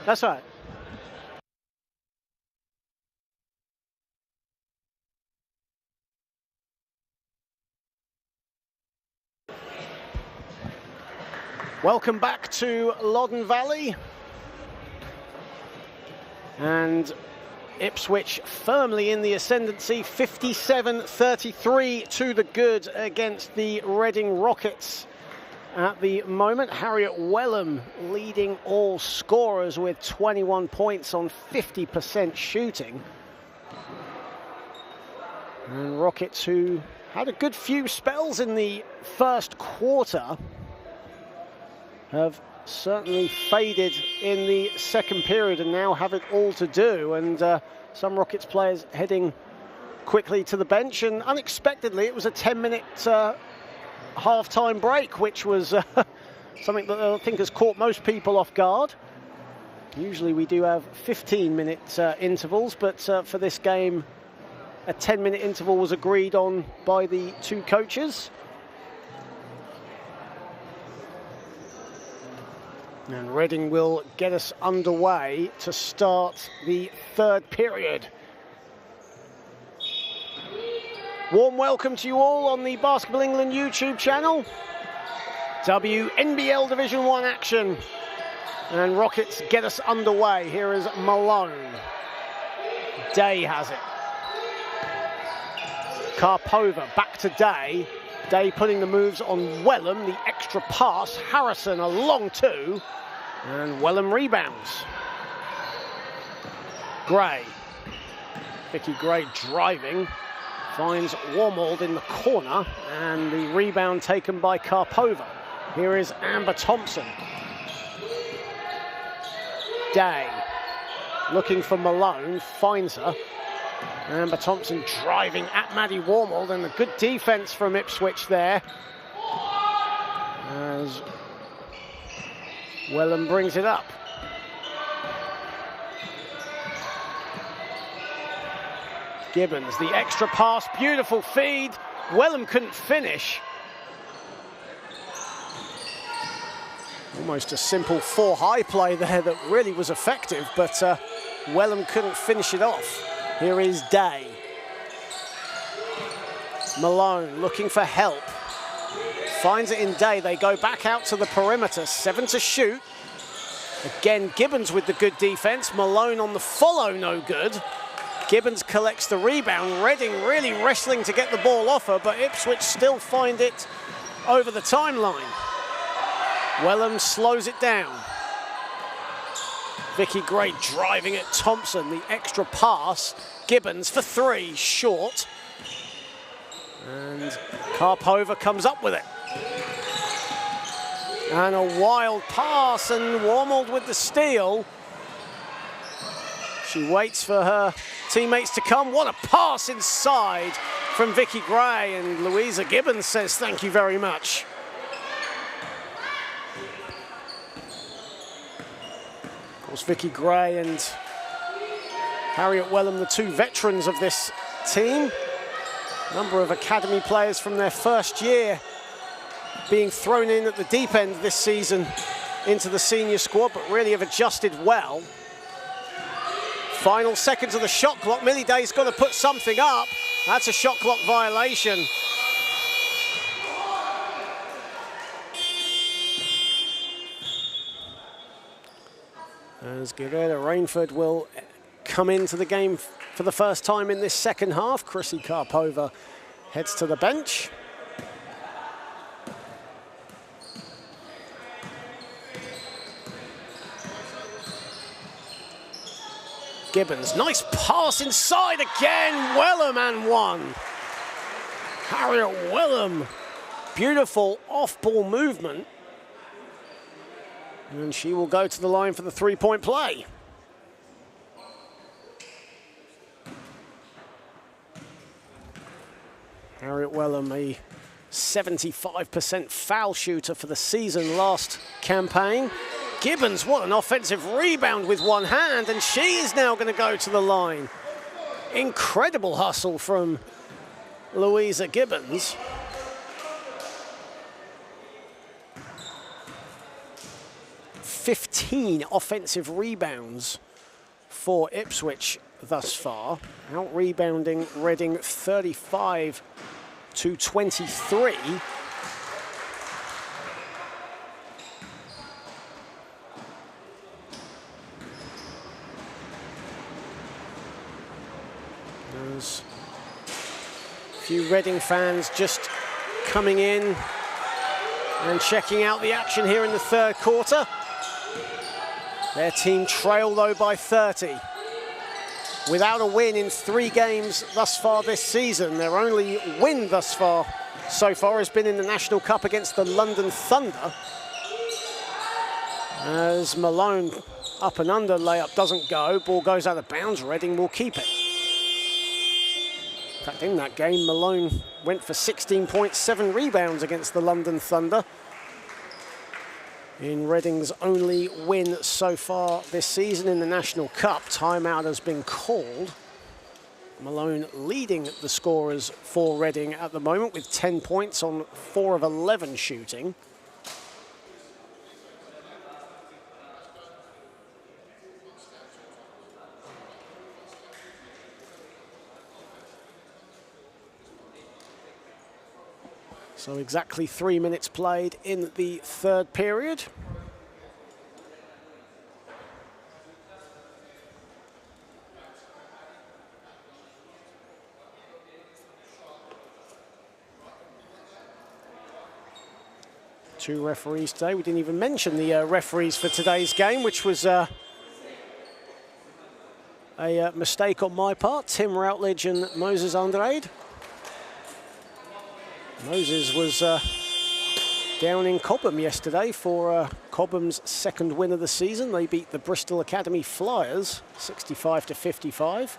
That's right. Welcome back to Loddon Valley. And Ipswich firmly in the ascendancy, 57-33 to the good against the Reading Rockets at the moment. Harriet Wellham leading all scorers with 21 points on 50% shooting. And Rockets, who had a good few spells in the first quarter, have certainly faded in the second period and now have it all to do. And some Rockets players heading quickly to the bench, and unexpectedly it was a 10-minute half-time break, which was something that I think has caught most people off guard. Usually we do have 15-minute intervals, but for this game a 10-minute interval was agreed on by the two coaches. And Reading will get us underway to start the third period. Warm welcome to you all on the Basketball England YouTube channel. WNBL Division 1 action. And Rockets get us underway. Here is Malone. Day has it. Karpova back to Day. Day putting the moves on Wellham. The extra pass. Harrison a long two. And Wellham rebounds. Gray. Vicky Gray driving. Finds Warmold in the corner. And the rebound taken by Karpova. Here is Amber Thompson. Day. Looking for Malone. Finds her. Amber Thompson driving at Maddie Warmold, and a good defense from Ipswich there. As Wellham brings it up. Gibbons, the extra pass, beautiful feed. Wellham couldn't finish. Almost a simple four-high play there that really was effective, but Wellham couldn't finish it off. Here is Day. Malone looking for help. Finds it in Day. They go back out to the perimeter. 7 to shoot. Again, Gibbons with the good defense. Malone on the follow, no good. Gibbons collects the rebound. Reading really wrestling to get the ball off her, but Ipswich still find it over the timeline. Wellham slows it down. Vicky Gray driving at Thompson, the extra pass. Gibbons for three, short. And Karpova comes up with it. And a wild pass, and Warmold with the steal. She waits for her teammates to come. What a pass inside from Vicky Gray, and Louisa Gibbons says thank you very much. Vicky Gray and Harriet Wellham, the two veterans of this team. A number of academy players from their first year being thrown in at the deep end this season into the senior squad, but really have adjusted well. Final seconds of the shot clock. Millie Day's got to put something up. That's a shot clock violation. As Guerrero Rainford will come into the game for the first time in this second half. Chrissy Karpova heads to the bench. Gibbons, nice pass inside again. Wellham and one. Harriet Wellham, beautiful off-ball movement. And she will go to the line for the three-point play. Harriet Wellham, a 75% foul shooter for the season last campaign. Gibbons, what an offensive rebound with one hand, and she is now going to go to the line. Incredible hustle from Louisa Gibbons. 15 offensive rebounds for Ipswich thus far, out-rebounding Reading 35-23. There's a few Reading fans just coming in and checking out the action here in the third quarter. Their team trail though by 30. Without a win in 3 games thus far this season. Their only win thus far so far has been in the National Cup against the London Thunder. As Malone up and under layup doesn't go, ball goes out of bounds, Reading will keep it. In fact, in that game, Malone went for 16.7 rebounds against the London Thunder. In Reading's only win so far this season in the National Cup, timeout has been called. Malone leading the scorers for Reading at the moment with 10 points on 4 of 11 shooting. So exactly 3 minutes played in the third period. Two referees today. We didn't even mention the referees for today's game, which was a mistake on my part. Tim Routledge and Moses Andrade. Moses was down in Cobham yesterday for Cobham's second win of the season. They beat the Bristol Academy Flyers 65-55.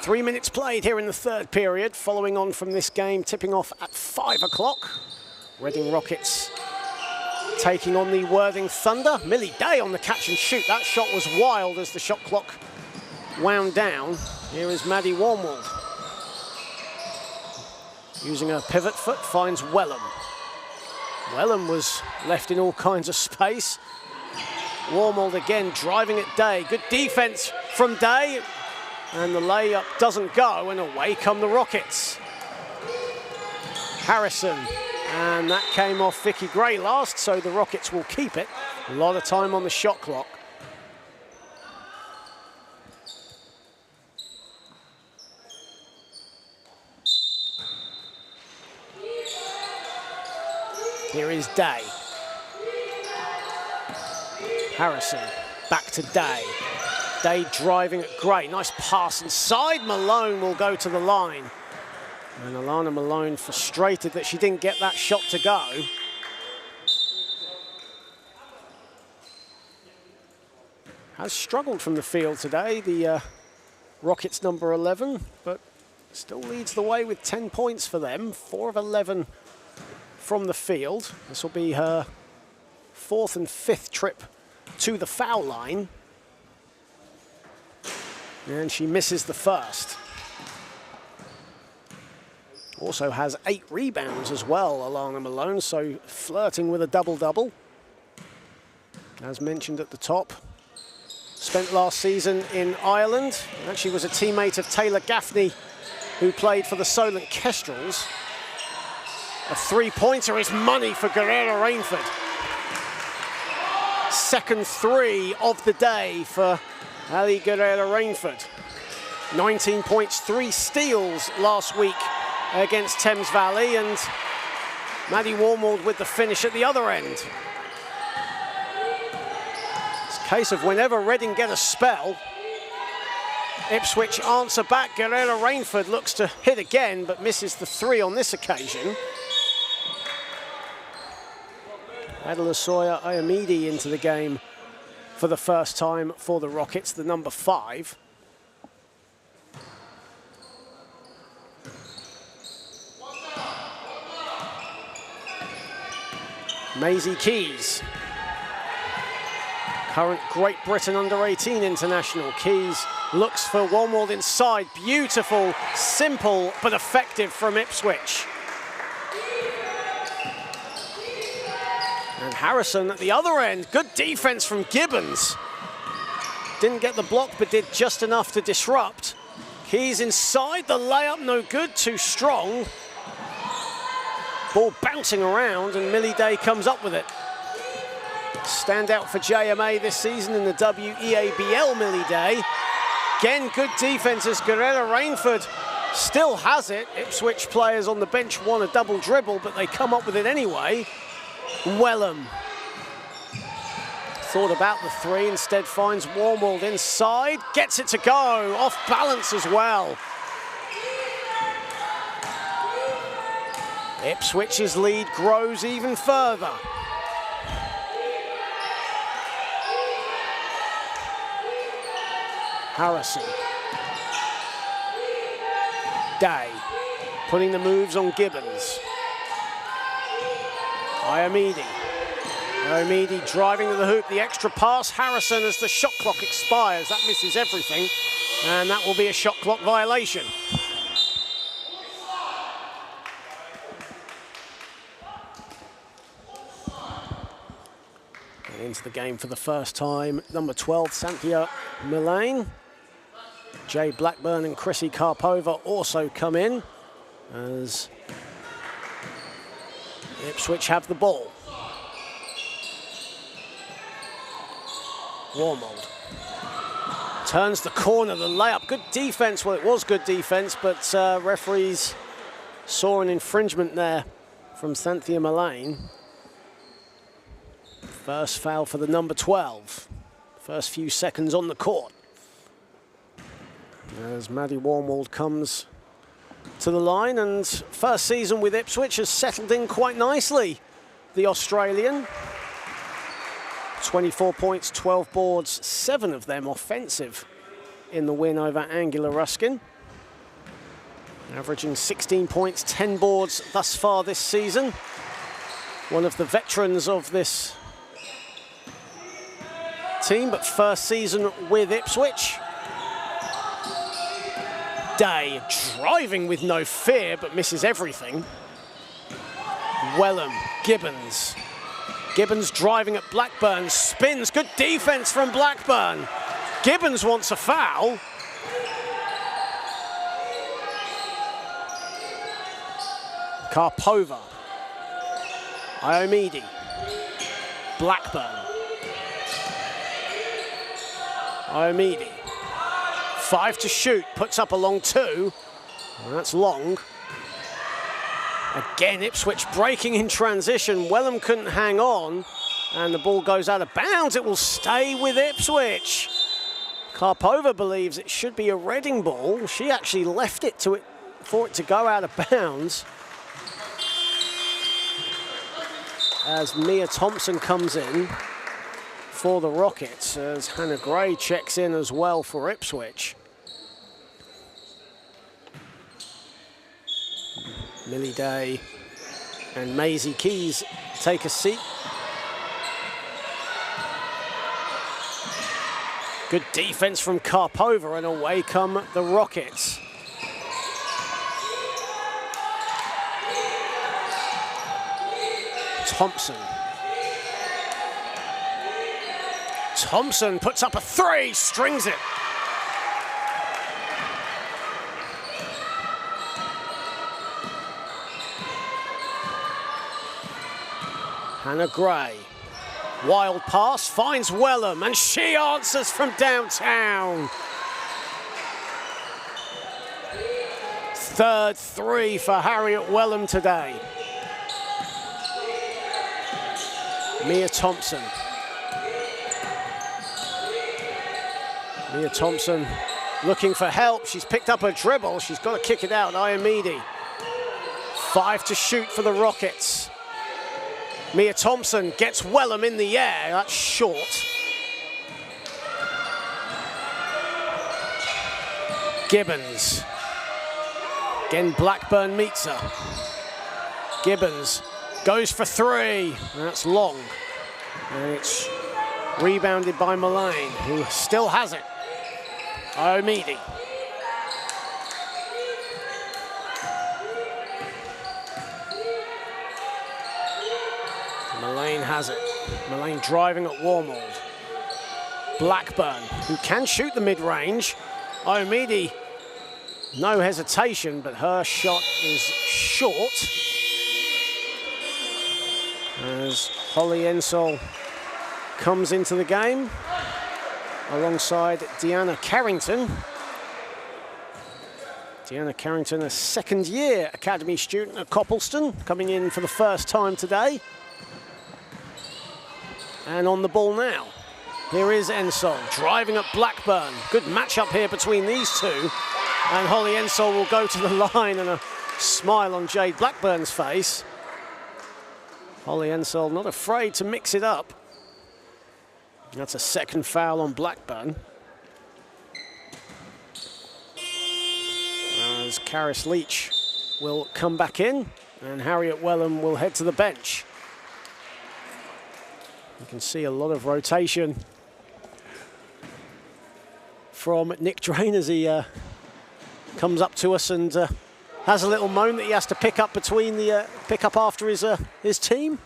Three minutes played here in the third period, following on from this game, tipping off at 5 o'clock. Reading Rockets taking on the Worthing Thunder. Millie Day on the catch and shoot. That shot was wild as the shot clock wound down. Here is Maddie Warmwald. Using a pivot foot, finds Wellham. Wellham was left in all kinds of space. Warmwald again driving at Day. Good defense from Day. And the layup doesn't go, and away come the Rockets. Harrison. And that came off Vicky Gray last, so the Rockets will keep it. A lot of time on the shot clock. Here is Day. Harrison, back to Day. Day driving at Gray. Nice pass inside. Malone will go to the line. And Alana Malone frustrated that she didn't get that shot to go. Has struggled from the field today, the Rockets number 11, but still leads the way with 10 points for them. 4 of 11 from the field. This will be her 4th and 5th trip to the foul line. And she misses the first. Also has 8 rebounds as well, Alana Malone, so flirting with a double-double. As mentioned at the top, spent last season in Ireland. Actually was a teammate of Taylor Gaffney, who played for the Solent Kestrels. A 3-pointer is money for Guerrera Rainford. Second 3 of the day for Ali Guerrera Rainford. 19 points, 3 steals last week against Thames Valley, and Maddie Warmwald with the finish at the other end. It's a case of whenever Reading get a spell, Ipswich answer back. Guerrera Rainford looks to hit again, but misses the 3 on this occasion. Adelasoya Ayamidi into the game for the first time for the Rockets, the number 5. Maisie Keys current Great Britain under-18 international. Keys looks for Wormald inside. Beautiful, simple, but effective from Ipswich. And Harrison at the other end. Good defense from Gibbons. Didn't get the block, but did just enough to disrupt. Keys inside, the layup no good, too strong. Ball bouncing around, and Millie Day comes up with it. Standout for JMA this season in the WEABL, Millie Day. Again, good defense as Guerrera Rainford still has it. Ipswich players on the bench want a double dribble, but they come up with it anyway. Wellham thought about the three, instead finds Wormald inside, gets it to go, off balance as well. Ipswich's lead grows even further. Harrison. Day putting the moves on Gibbons. Iomidi driving to the hoop, the extra pass. Harrison as the shot clock expires. That misses everything, and that will be a shot clock violation. And into the game for the first time, number 12, Cynthia Mullane. Jay Blackburn and Chrissy Karpova also come in as Ipswich have the ball. Wormald turns the corner, the layup. Good defense. Well, it was good defense, but referees saw an infringement there from Cynthia Mullane. First foul for the number 12. First few seconds on the court. As Maddie Wormald comes to the line, and first season with Ipswich has settled in quite nicely. The Australian. 24 points, 12 boards, 7 of them offensive in the win over Angela Ruskin. Averaging 16 points, 10 boards thus far this season. One of the veterans of this team, but first season with Ipswich. Day driving with no fear, but misses everything. Wellham, Gibbons. Gibbons driving at Blackburn, spins, good defense from Blackburn. Gibbons wants a foul. Karpova. Iomidi. Blackburn. Iomidi. 5 to shoot, puts up a long 2. And that's long. Again, Ipswich breaking in transition. Wellham couldn't hang on, and the ball goes out of bounds. It will stay with Ipswich. Karpova believes it should be a Reading ball. She actually left it for it to go out of bounds. As Mia Thompson comes in for the Rockets, as Hannah Gray checks in as well for Ipswich. Millie Day and Maisie Keys take a seat. Good defense from Karpova, and away come the Rockets. Thompson puts up a 3, strings it. Hannah Gray, wild pass, finds Wellham, and she answers from downtown. Third 3 for Harriet Wellham today. Mia Thompson. Mia Thompson looking for help. She's picked up a dribble. She's got to kick it out. Iomidi. 5 to shoot for the Rockets. Mia Thompson gets Wellham in the air. That's short. Gibbons. Again, Blackburn meets her. Gibbons goes for 3. That's long. And it's Rebounded by Mullane, who still has it. Omidi. Mullane has it. Mullane driving at Warmold. Blackburn, who can shoot the mid-range. Omidi, no hesitation, but her shot is short. As Holly Ensol comes into the game alongside Deanna Carrington. Deanna Carrington, a second-year academy student at Copleston, coming in for the first time today. And on the ball now. Here is Ensol driving at Blackburn. Good matchup here between these two. And Holly Ensol will go to the line, and a smile on Jade Blackburn's face. Holly Ensol not afraid to mix it up. That's a second foul on Blackburn. As Karis Leach will come back in, and Harriet Wellham will head to the bench. You can see a lot of rotation from Nick Drain as he comes up to us and has a little moan that he has to pick up after his team.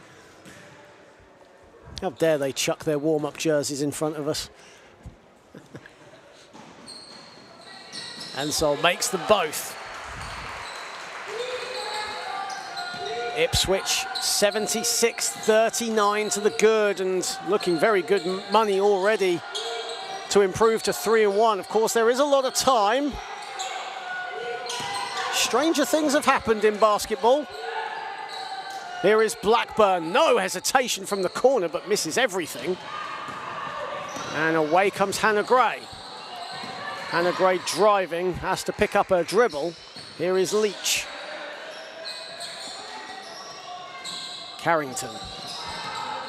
How dare they chuck their warm-up jerseys in front of us. Ensol makes them both. Ipswich 76-39 to the good, and looking very good money already to improve to 3-1. Of course, there is a lot of time. Stranger things have happened in basketball. Here is Blackburn, no hesitation from the corner, but misses everything. And away comes Hannah Gray. Hannah Gray driving, has to pick up her dribble. Here is Leach. Carrington.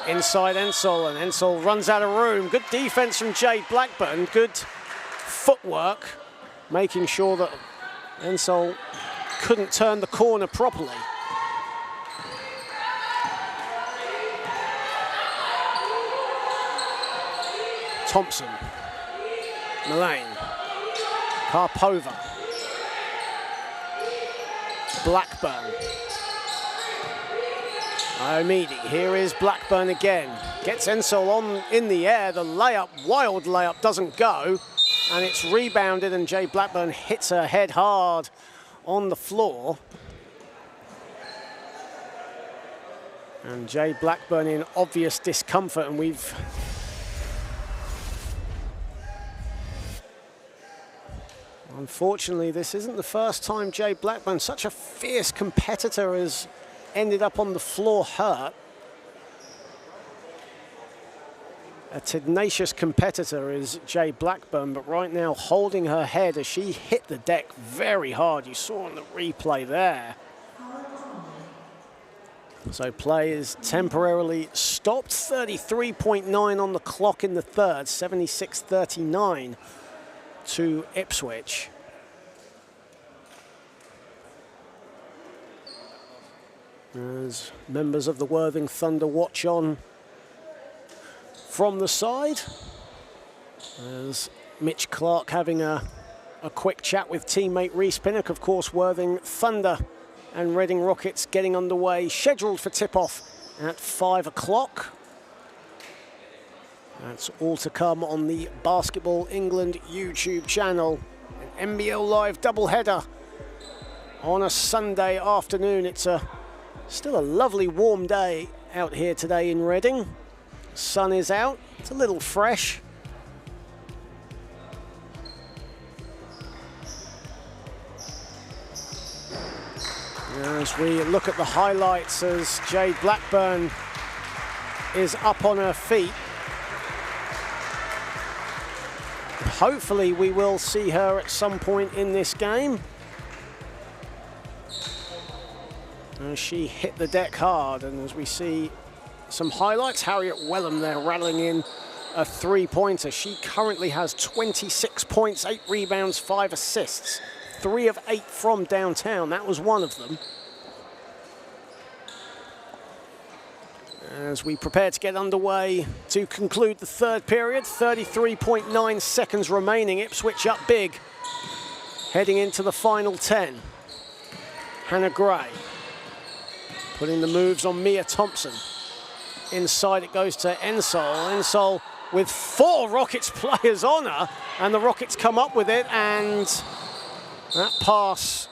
Inside Ensol, and Ensol runs out of room. Good defense from Jade Blackburn, good footwork, making sure that Ensol couldn't turn the corner properly. Thompson, Mullane, Karpova, Blackburn, Omidi. Here is Blackburn again. Gets Ensol on in the air. The layup, wild layup, doesn't go, and it's rebounded, and Jade Blackburn hits her head hard on the floor. And Jade Blackburn in obvious discomfort, and we've unfortunately, this isn't the first time Jade Blackburn, such a fierce competitor, has ended up on the floor hurt. A tenacious competitor is Jade Blackburn, but right now holding her head as she hit the deck very hard. You saw on the replay there. So play is temporarily stopped. 33.9 on the clock in the third, 76-39 to Ipswich. As members of the Worthing Thunder watch on from the side, as Mitch Clark having a quick chat with teammate Reece Pinnock. Of course, Worthing Thunder and Reading Rockets getting underway, scheduled for tip-off at 5 o'clock. That's all to come on the Basketball England YouTube channel. An NBL Live doubleheader on a Sunday afternoon. It's still a lovely warm day out here today in Reading. Sun is out, it's a little fresh. As we look at the highlights, as Jade Blackburn is up on her feet. Hopefully we will see her at some point in this game. As she hit the deck hard, and as we see some highlights, Harriet Wellham there rattling in a three-pointer. She currently has 26 points, 8 rebounds, 5 assists. 3 of 8 from downtown. That was one of them. as we prepare to get underway to conclude the third period. 33.9 seconds remaining. Ipswich up big, heading into the final 10. Hannah Gray putting the moves on Mia Thompson. Inside it goes to Ensol. Ensol with 4 Rockets players on her, and the Rockets come up with it, and that pass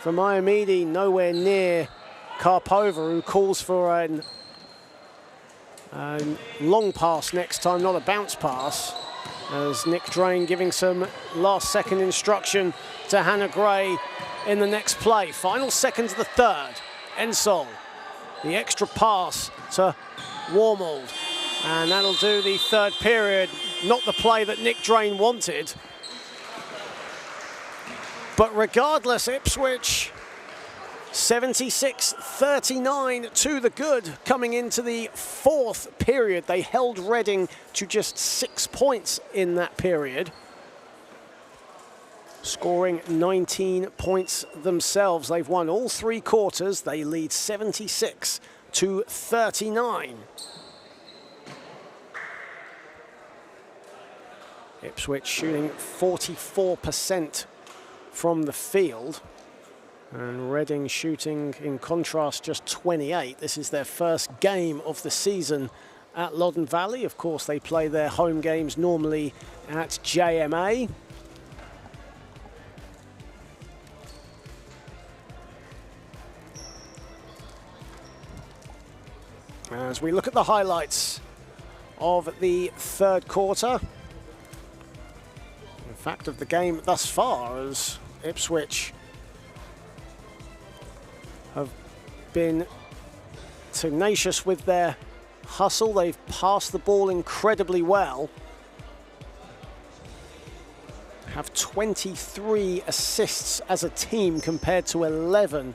from Iomide nowhere near Karpova, who calls for a long pass next time, not a bounce pass, as Nick Drain giving some last-second instruction to Hannah Gray in the next play. Final seconds of the third. Ensol, the extra pass to Warmold, and that'll do the third period. Not the play that Nick Drain wanted. But regardless, Ipswich 76-39 to the good coming into the fourth period. They held Reading to just 6 points in that period, scoring 19 points themselves. They've won all 3 quarters. They lead 76-39. Ipswich shooting 44% from the field, and Reading shooting, in contrast, just 28. This is their first game of the season at Loddon Valley. Of course, they play their home games normally at JMA. As we look at the highlights of the third quarter, in fact, of the game thus far, as Ipswich have been tenacious with their hustle. They've passed the ball incredibly well. Have 23 assists as a team compared to 11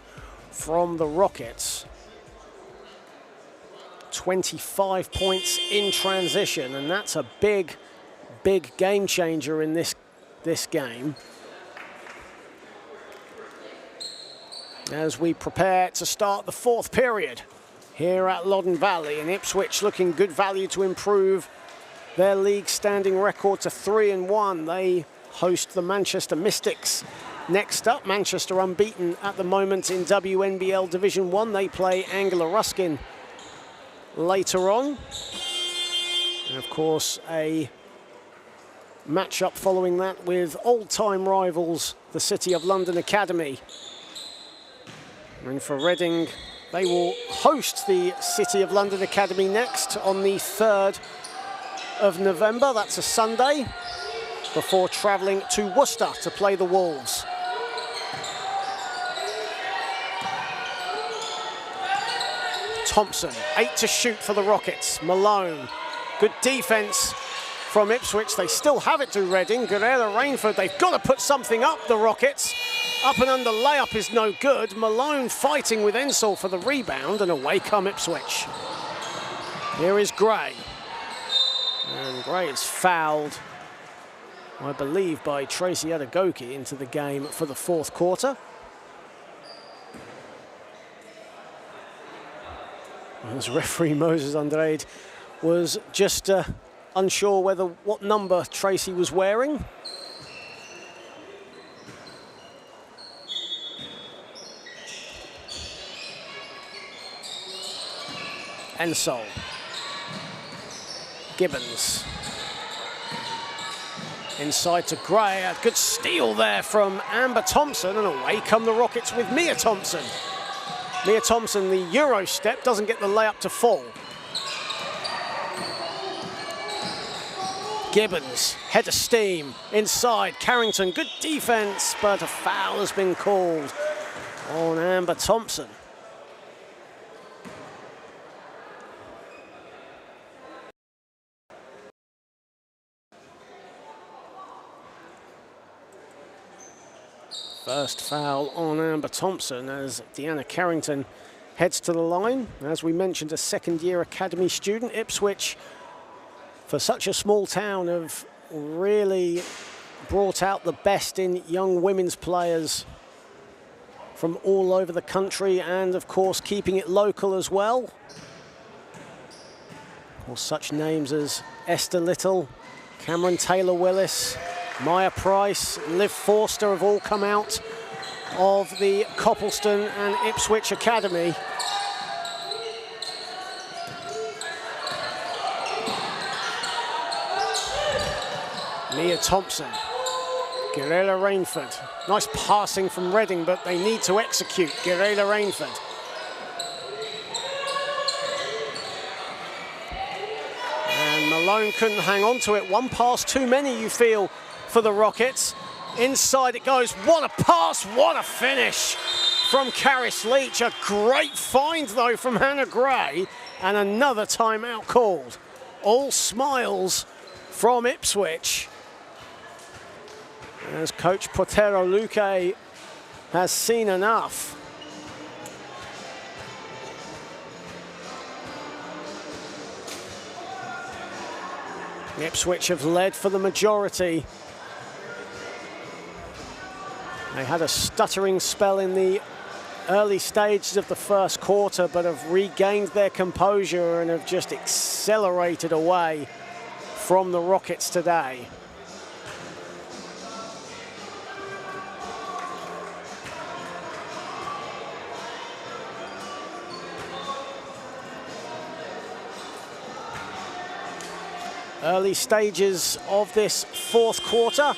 from the Rockets. 25 points in transition, and that's a big, big game changer in this game. As we prepare to start the fourth period here at Loddon Valley, and Ipswich looking good value to improve their league standing record to 3-1. They host the Manchester Mystics. Next up, Manchester unbeaten at the moment in WNBL Division 1. They play Angela Ruskin later on. And of course, a match-up following that with old-time rivals, the City of London Academy. And for Reading, they will host the City of London Academy next on the 3rd of November. That's a Sunday, before travelling to Worcester to play the Wolves. Thompson, 8 to shoot for the Rockets. Malone, good defense from Ipswich. They still have it to Reading. Guerrero Rainford, they've got to put something up, the Rockets. Up and under layup is no good. Malone fighting with Ensol for the rebound, and away come Ipswich. Here is Gray. And Gray is fouled, I believe, by Tracy Adegoke into the game for the fourth quarter. As referee Moses Andrade was just unsure what number Tracy was wearing. Ensol. Gibbons. Inside to Gray. A good steal there from Amber Thompson, and away come the Rockets with Mia Thompson. Mia Thompson, the Euro step, doesn't get the layup to fall. Gibbons, head of steam, inside. Carrington, good defense, but a foul has been called on Amber Thompson. First foul on Amber Thompson as Deanna Carrington heads to the line. As we mentioned, a second-year academy student. Ipswich, for such a small town, have really brought out the best in young women's players from all over the country, and of course keeping it local as well. Well, such names as Esther Little, Cameron Taylor-Willis, Maya Price, Liv Forster have all come out of the Copleston and Ipswich Academy. Mia Thompson, Guerrilla Rainford. Nice passing from Reading, but they need to execute. Guerrilla Rainford. And Malone couldn't hang on to it. One pass too many, you feel, for the Rockets. Inside it goes. What a pass, what a finish from Caris Leach. A great find, though, from Hannah Gray. And another timeout called. All smiles from Ipswich, as coach Potero Luque has seen enough. Ipswich have led for the majority. They had a stuttering spell in the early stages of the first quarter, but have regained their composure and have just accelerated away from the Rockets today. Early stages of this fourth quarter.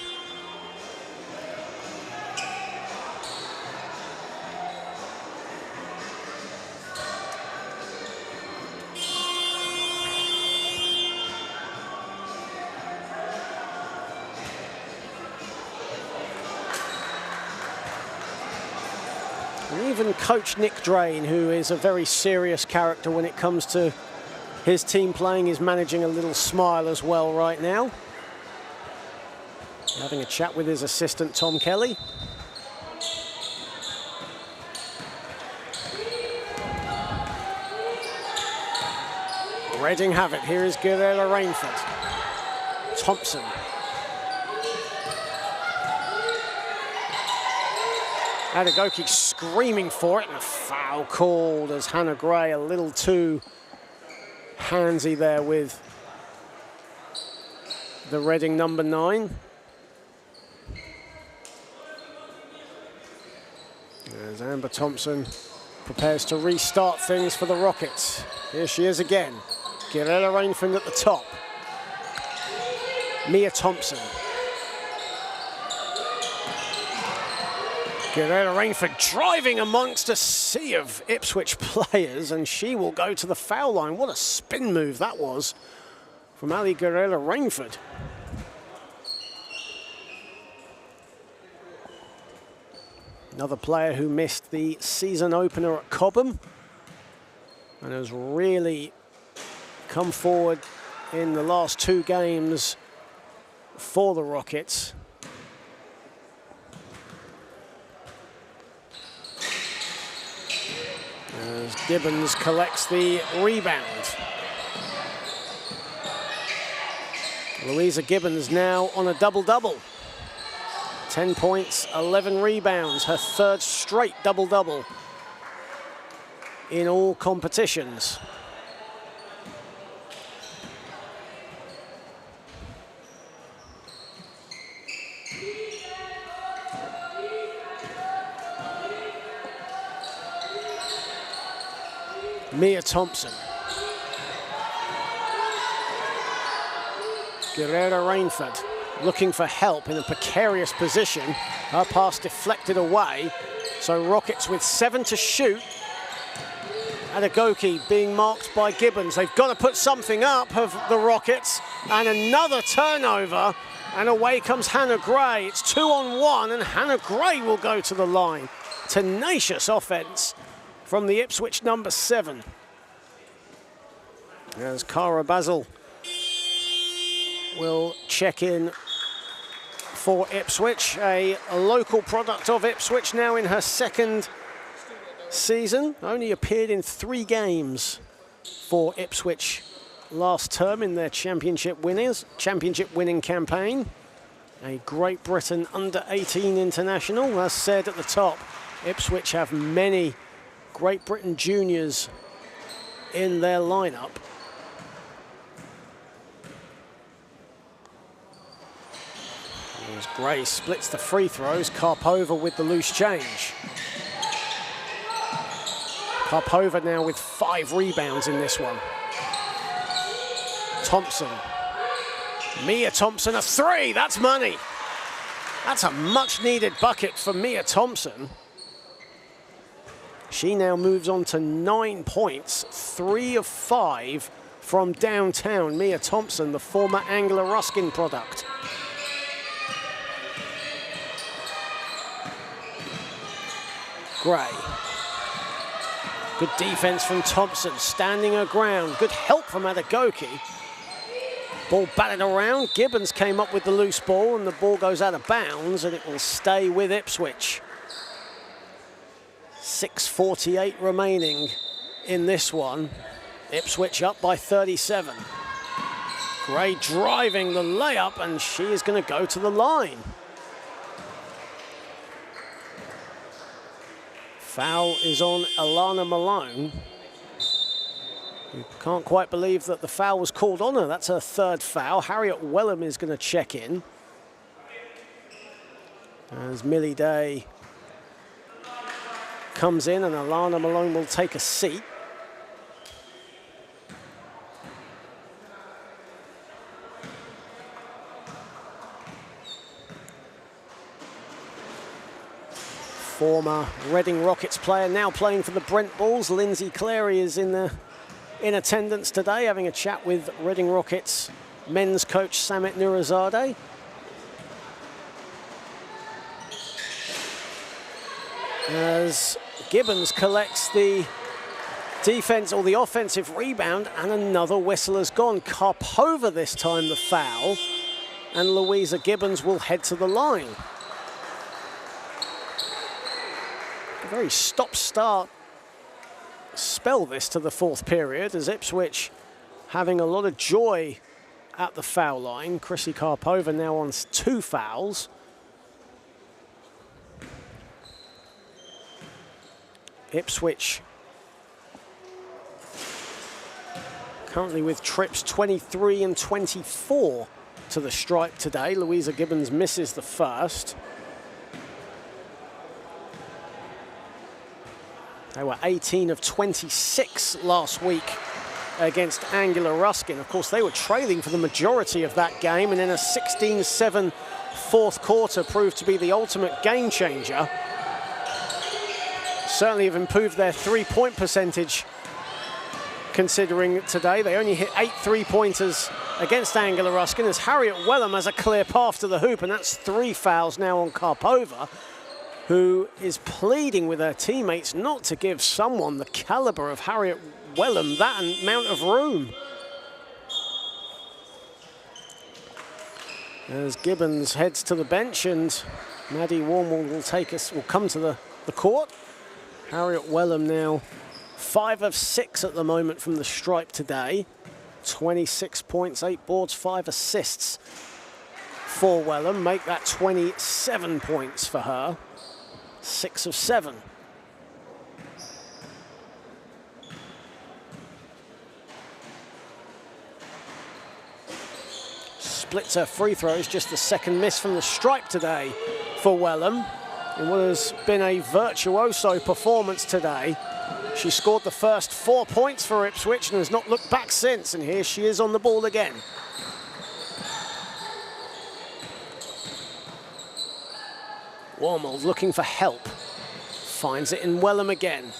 And even coach Nick Drain, who is a very serious character when it comes to his team playing, is managing a little smile as well right now. Having a chat with his assistant, Tom Kelly. Reading have it. Here is Guerrilla Rainford. Thompson. Adegoke screaming for it, and a foul called as Hannah Gray a little too handsy there with the Reading number 9. As Amber Thompson prepares to restart things for the Rockets. Here she is again. Guerrilla Rainford at the top. Mia Thompson. Guerrilla Rainford driving amongst a sea of Ipswich players, and she will go to the foul line. What a spin move that was from Ali Guerrilla Rainford. Another player who missed the season opener at Cobham and has really come forward in the last 2 games for the Rockets. As Gibbons collects the rebound. Louisa Gibbons now on a double-double. 10 points, 11 rebounds, her 3rd straight double-double in all competitions. Mia Thompson. Guerrilla Rainford looking for help in a precarious position. Her pass deflected away. So Rockets with 7 to shoot. Adegoke being marked by Gibbons. They've got to put something up of the Rockets. And another turnover. And away comes Hannah Gray. It's 2-on-1, and Hannah Gray will go to the line. Tenacious offense from the Ipswich number 7. As Cara Basil will check in for Ipswich, a local product of Ipswich, now in her 2nd season. Only appeared in 3 games for Ipswich last term in their championship winning campaign. A Great Britain under-18 international. As said at the top, Ipswich have many Great Britain juniors in their lineup. As Gray splits the free throws, Karpova with the loose change. Karpova now with 5 rebounds in this one. Thompson. Mia Thompson, a 3, that's money. That's a much needed bucket for Mia Thompson. She now moves on to 9 points, 3 of 5 from downtown. Mia Thompson, the former Angela Ruskin product. Gray. Good defense from Thompson, standing her ground. Good help from Adagoki. Ball batted around. Gibbons came up with the loose ball, and the ball goes out of bounds, and it will stay with Ipswich. 6:48 remaining in this one. Ipswich up by 37. Gray driving the layup, and she is going to go to the line. Foul is on Alana Malone. You can't quite believe that the foul was called on her. That's her 3rd foul. Harriet Wellham is going to check in. As Millie Day comes in, and Alana Malone will take a seat. Former Reading Rockets player, now playing for the Brent Bulls. Lindsay Clary is in attendance today, having a chat with Reading Rockets men's coach Samit Nurizadeh. As Gibbons collects the defense or the offensive rebound, and another whistle has gone. Karpova this time the foul, and Louisa Gibbons will head to the line. A very stop-start spell this to the 4th period, as Ipswich having a lot of joy at the foul line. Chrissy Karpova now on 2 fouls. Ipswich currently with trips 23 and 24 to the stripe today. Louisa Gibbons misses the first. They were 18 of 26 last week against Angela Ruskin. Of course, they were trailing for the majority of that game, and then a 16-7 4th quarter proved to be the ultimate game changer. Certainly have improved their 3-point percentage considering today. They only hit 8 3-pointers against Angela Ruskin, as Harriet Wellham has a clear path to the hoop, and that's 3 fouls now on Karpova, who is pleading with her teammates not to give someone the caliber of Harriet Wellham that amount of room. As Gibbons heads to the bench, and Maddie Warmwell will come to the court. Harriet Wellham now 5 of 6 at the moment from the stripe today. 26 points, 8 boards, 5 assists for Wellham. Make that 27 points for her. 6 of 7. Splits her free throws, just the 2nd miss from the stripe today for Wellham. In what has been a virtuoso performance today. She scored the first 4 points for Ipswich and has not looked back since, and here she is on the ball again. Warmel looking for help. Finds it in Wellham again.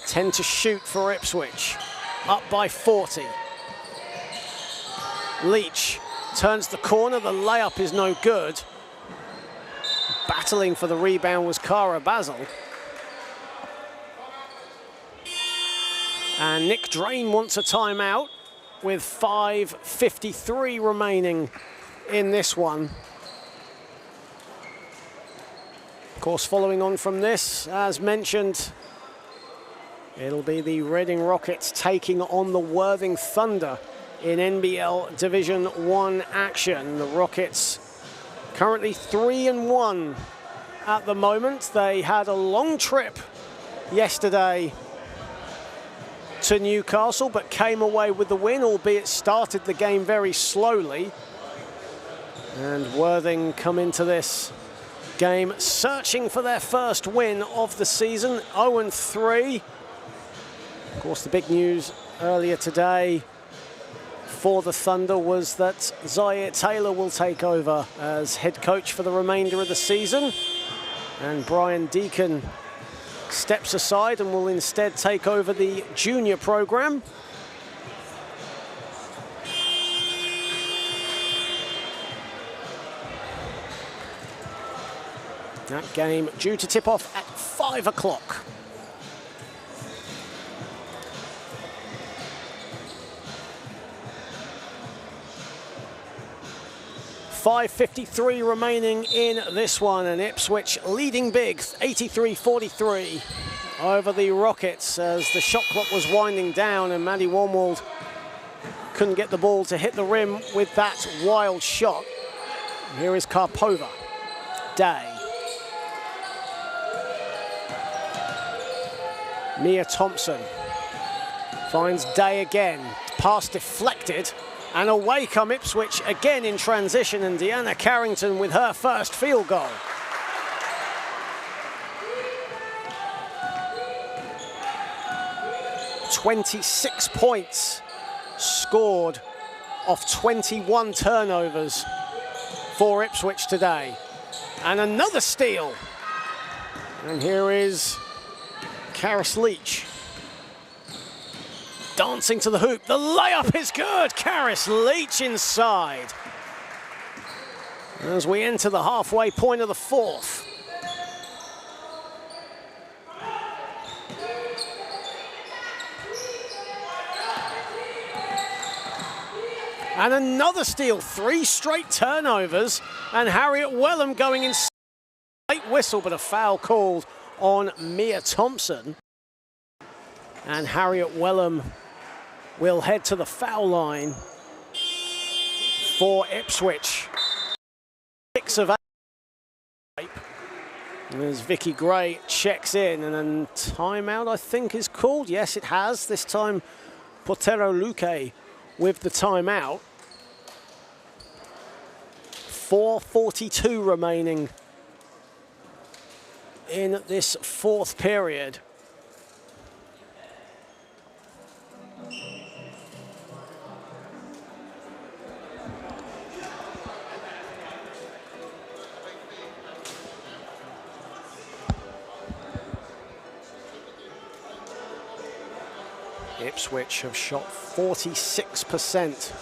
10 to shoot for Ipswich. Up by 40. Leach turns the corner. The layup is no good. Battling for the rebound was Cara Basil. And Nick Drain wants a timeout with 5:53 remaining in this one. Of course, following on from this, as mentioned, it'll be the Reading Rockets taking on the Worthing Thunder in NBL Division 1 action. The Rockets currently 3-1 at the moment. They had a long trip yesterday to Newcastle, but came away with the win, albeit started the game very slowly. And Worthing come into this game searching for their first win of the season, 0-3. Of course, the big news earlier today for the Thunder was that Zaire Taylor will take over as head coach for the remainder of the season. And Brian Deacon steps aside and will instead take over the junior program. That game due to tip off at 5 o'clock. .5:53 remaining in this one, and Ipswich leading big, 83-43 over the Rockets as the shot clock was winding down and Maddie Warmwald couldn't get the ball to hit the rim with that wild shot. Here is Karpova. Day. Mia Thompson finds Day again. Pass deflected. And away come Ipswich again in transition, and Deanna Carrington with her first field goal. .26 points scored off 21 turnovers for Ipswich today. And another steal. And here is Karis Leach. Dancing to the hoop. The layup is good. Karis Leach inside. As we enter the halfway point of the fourth. And another steal. 3 straight turnovers. And Harriet Wellham going in. Late whistle, but a foul called on Mia Thompson. And Harriet Wellham will head to the foul line for Ipswich. 6 of 8. As Vicky Gray checks in, and then timeout I think is called. Yes, it has. This time Potero Luque with the timeout. 4:42 remaining in this fourth period. Ipswich have shot 46%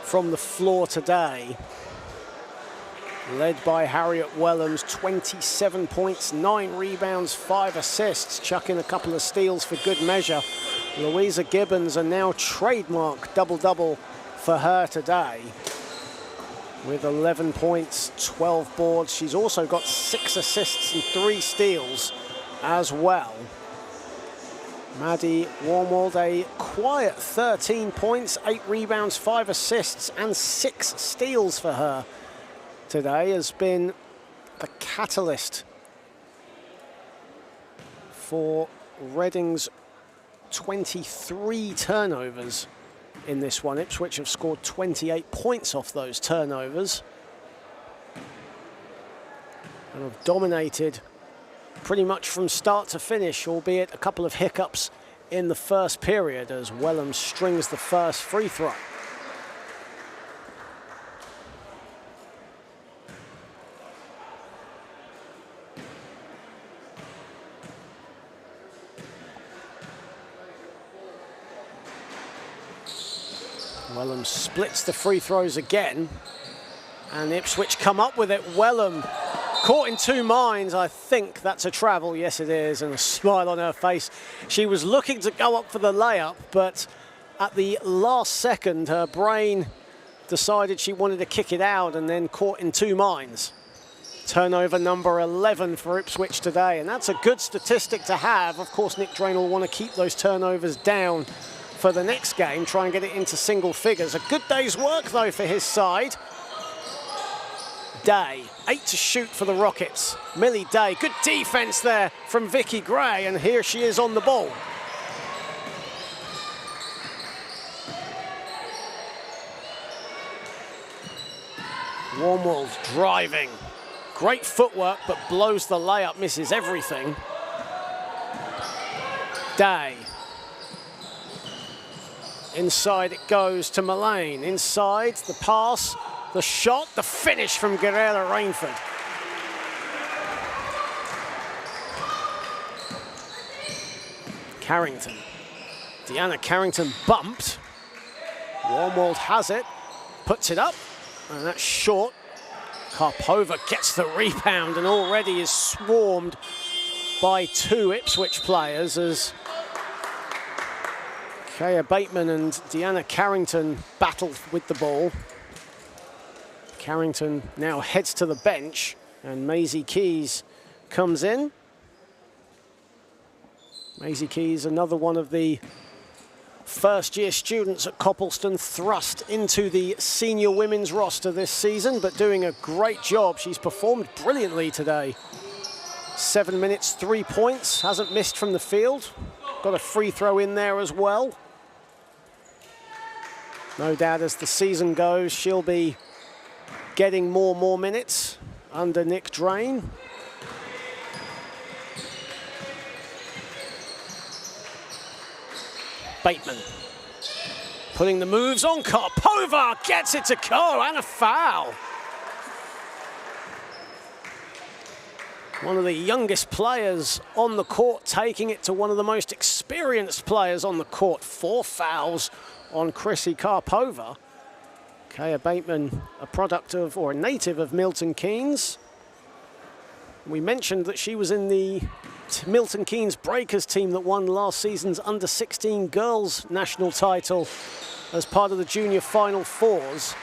from the floor today, led by Harriet Wellham's 27 points, 9 rebounds, 5 assists, chucking a couple of steals for good measure. Louisa Gibbons, a now trademark double-double for her today, with 11 points, 12 boards. She's also got 6 assists and 3 steals as well. Maddie Warmwald, a quiet 13 points, 8 rebounds, 5 assists, and 6 steals for her today, has been the catalyst for Reading's 23 turnovers in this one. Ipswich have scored 28 points off those turnovers and have dominated pretty much from start to finish, albeit a couple of hiccups in the first period as Wellham strings the first free throw. Wellham splits the free throws again, and Ipswich come up with it. Wellham caught in 2 minds. I think that's a travel. Yes, it is, and a smile on her face. She was looking to go up for the layup, but at the last second, her brain decided she wanted to kick it out and then caught in 2 minds. Turnover number 11 for Ipswich today, and that's a good statistic to have. Of course, Nick Drain will want to keep those turnovers down for the next game, try and get it into single figures. A good day's work, though, for his side. Day, 8 to shoot for the Rockets. Millie Day, good defense there from Vicky Gray, and here she is on the ball. Warmwold driving. Great footwork, but blows the layup, misses everything. Day. Inside it goes to Mullane. Inside, the pass, the shot, the finish from Guerrera Rainford. Carrington. Deanna Carrington bumped. Warmwold has it, puts it up, and that's short. Karpova gets the rebound and already is swarmed by two Ipswich players as Kaya Bateman and Deanna Carrington battle with the ball. Carrington now heads to the bench and Maisie Keys comes in. Maisie Keys, another one of the first-year students at Copleston, thrust into the senior women's roster this season, but doing a great job. She's performed brilliantly today. 7 minutes, 3 points, hasn't missed from the field. Got a free throw in there as well. No doubt as the season goes, she'll be getting more minutes under Nick Drain. Bateman putting the moves on. Karpova gets it to go, and a foul. One of the youngest players on the court taking it to one of the most experienced players on the court. 4 fouls on Chrissy Karpova. Kaya Bateman, a product of, or a native of Milton Keynes. We mentioned that she was in the Milton Keynes Breakers team that won last season's under-16 girls national title as part of the junior Final Fours.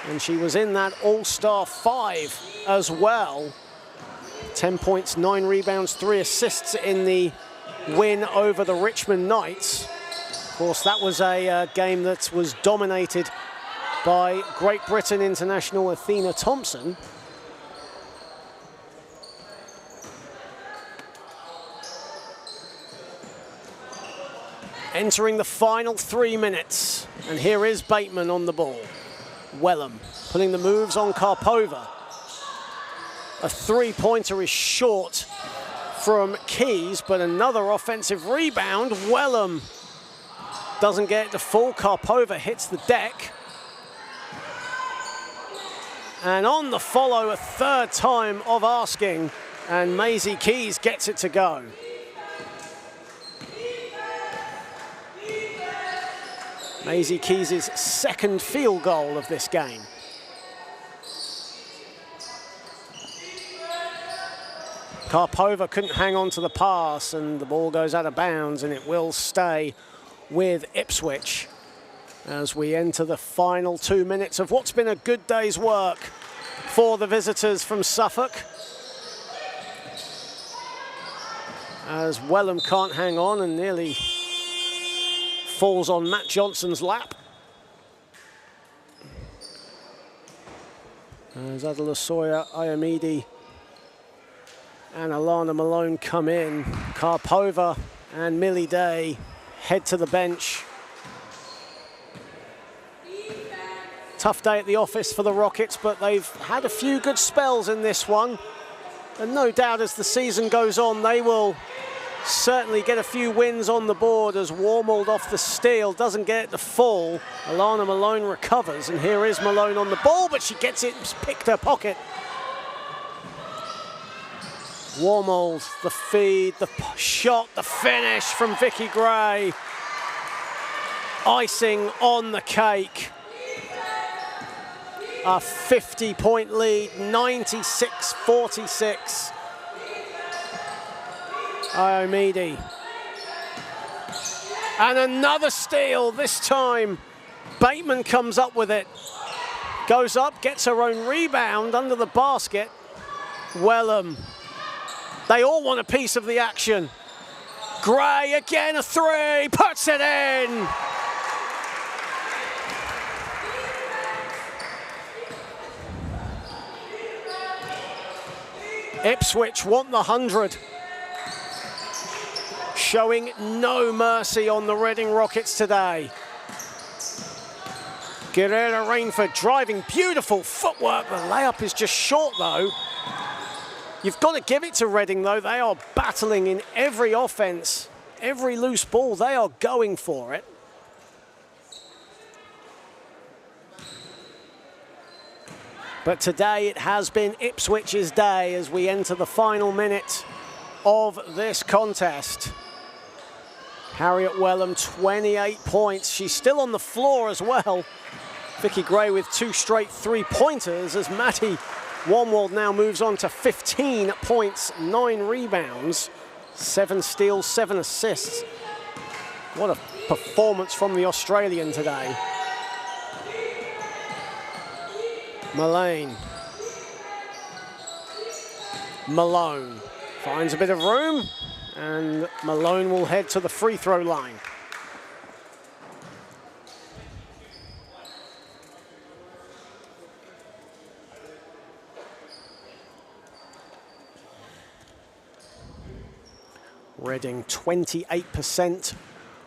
And she was in that All-Star 5 as well. 10 points, 9 rebounds, 3 assists in the win over the Richmond Knights. Of course, that was a game that was dominated by Great Britain international Athena Thompson. Entering the final 3 minutes, and here is Bateman on the ball. Wellham putting the moves on Karpova. A three-pointer is short from Keys, but another offensive rebound. Wellham doesn't get it to fall. Karpova hits the deck. And on the follow, a third time of asking, and Maisie Keys gets it to go. Maisie Keys' second field goal of this game. Karpova couldn't hang on to the pass, and the ball goes out of bounds, and it will stay with Ipswich as we enter the final 2 minutes of what's been a good day's work for the visitors from Suffolk. As Wellham can't hang on and nearly falls on Matt Johnson's lap. As Adelasoya, Iamidi and Alana Malone come in. Karpova and Millie Day head to the bench. Tough day at the office for the Rockets, but they've had a few good spells in this one. And no doubt as the season goes on, they will certainly get a few wins on the board as Warmwold off the steal, doesn't get it to fall. Alana Malone recovers, and here is Malone on the ball, but she gets it, picked her pocket. Warmwold, the feed, the shot, the finish from Vicky Gray. Icing on the cake. A 50-point lead, 96-46. Iomidi. And another steal, this time Bateman comes up with it. Goes up, gets her own rebound under the basket. Wellham. They all want a piece of the action. Gray again, a three, puts it in. Ipswich want the 100. Showing no mercy on the Reading Rockets today. Guerrera Rainford driving, beautiful footwork. The layup is just short though. You've got to give it to Reading though. They are battling in every offense, every loose ball. They are going for it. But today it has been Ipswich's day as we enter the final minute of this contest. Harriet Wellham, 28 points. She's still on the floor as well. Vicky Gray with 2 straight 3-pointers as Maddie Wanwald now moves on to 15 points, 9 rebounds, 7 steals, 7 assists. What a performance from the Australian today. Malone finds a bit of room, and Malone will head to the free throw line. Reading 28%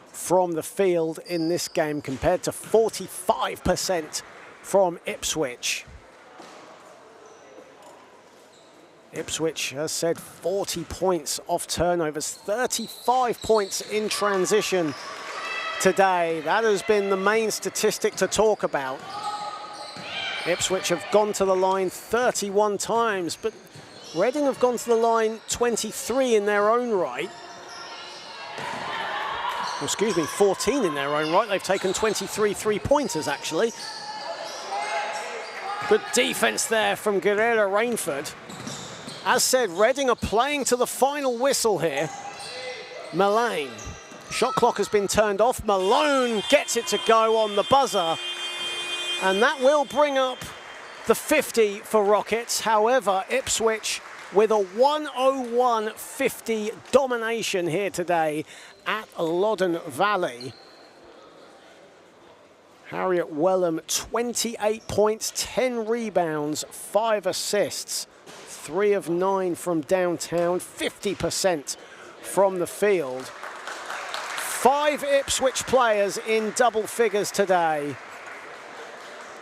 from the field in this game compared to 45% from Ipswich. Ipswich has said 40 points off turnovers, 35 points in transition today. That has been the main statistic to talk about. Ipswich have gone to the line 31 times, but Reading have gone to the line 23 in their own right. Well, excuse me, 14 in their own right. They've taken 23 three-pointers, actually. Good defense there from Guerrera Rainford. As said, Reading are playing to the final whistle here. Malone. Shot clock has been turned off. Malone gets it to go on the buzzer. And that will bring up the 50 for Rockets. However, Ipswich with a 101-50 domination here today at Loddon Valley. Harriet Wellham, 28 points, 10 rebounds, 5 assists. 3 of 9 from downtown, 50% from the field. 5 Ipswich players in double figures today.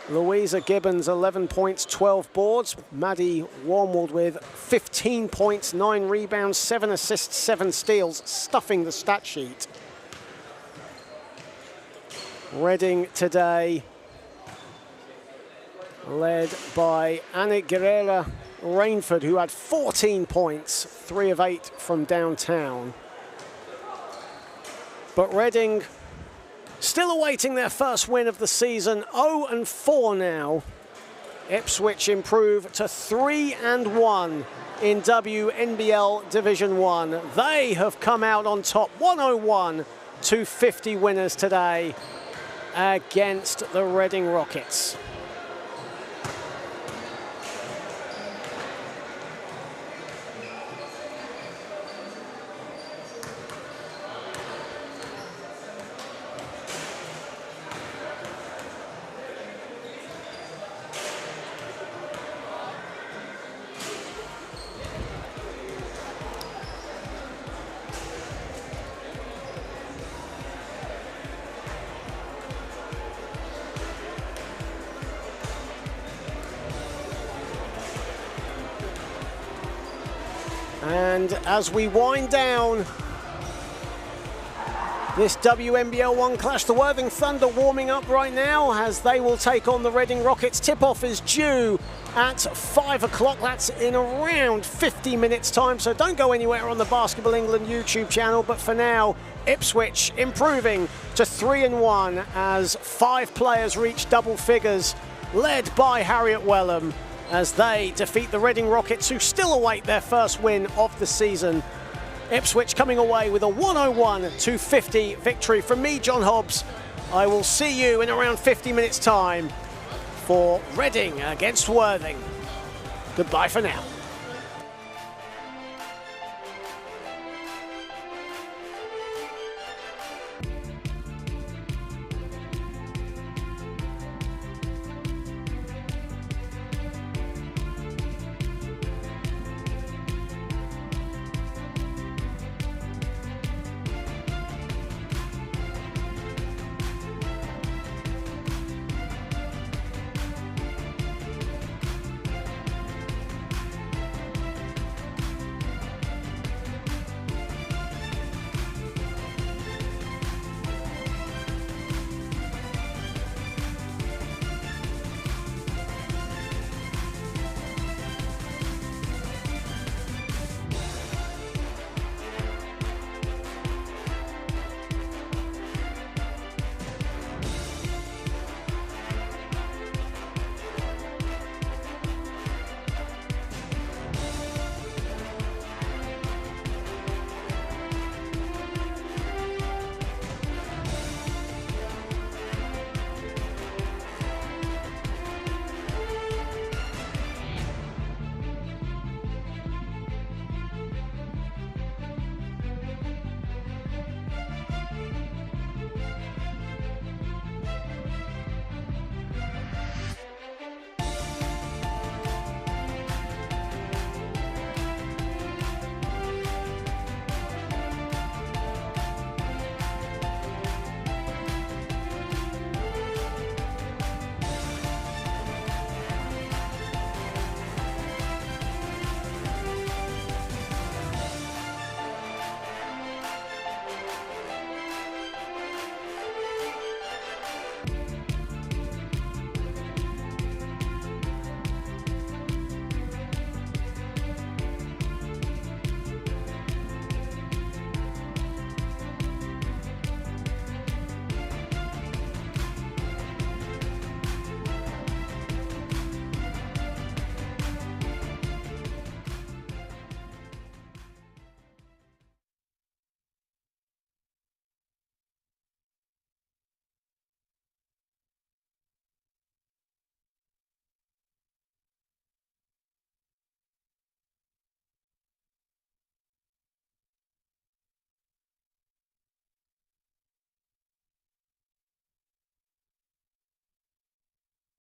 Louisa Gibbons, 11 points, 12 boards. Maddie Wanwald with 15 points, 9 rebounds, 7 assists, 7 steals, stuffing the stat sheet. Reading today, led by Anna Guerrera Rainford, who had 14 points, 3 of 8 from downtown. But Reading still awaiting their first win of the season, 0-4 now. Ipswich improve to 3-1 in WNBL Division 1. They have come out on top, 101-50 winners today against the Reading Rockets. And as we wind down this WNBL 1 clash, the Worthing Thunder warming up right now as they will take on the Reading Rockets. Tip-off is due at 5 o'clock. That's in around 50 minutes time, so don't go anywhere on the Basketball England YouTube channel. But for now, Ipswich improving to 3-1 as 5 players reach double figures, led by Harriet Wellham, as they defeat the Reading Rockets, who still await their first win of the season. Ipswich coming away with a 101-50 victory. From me, John Hobbs, I will see you in around 50 minutes time for Reading against Worthing. Goodbye for now.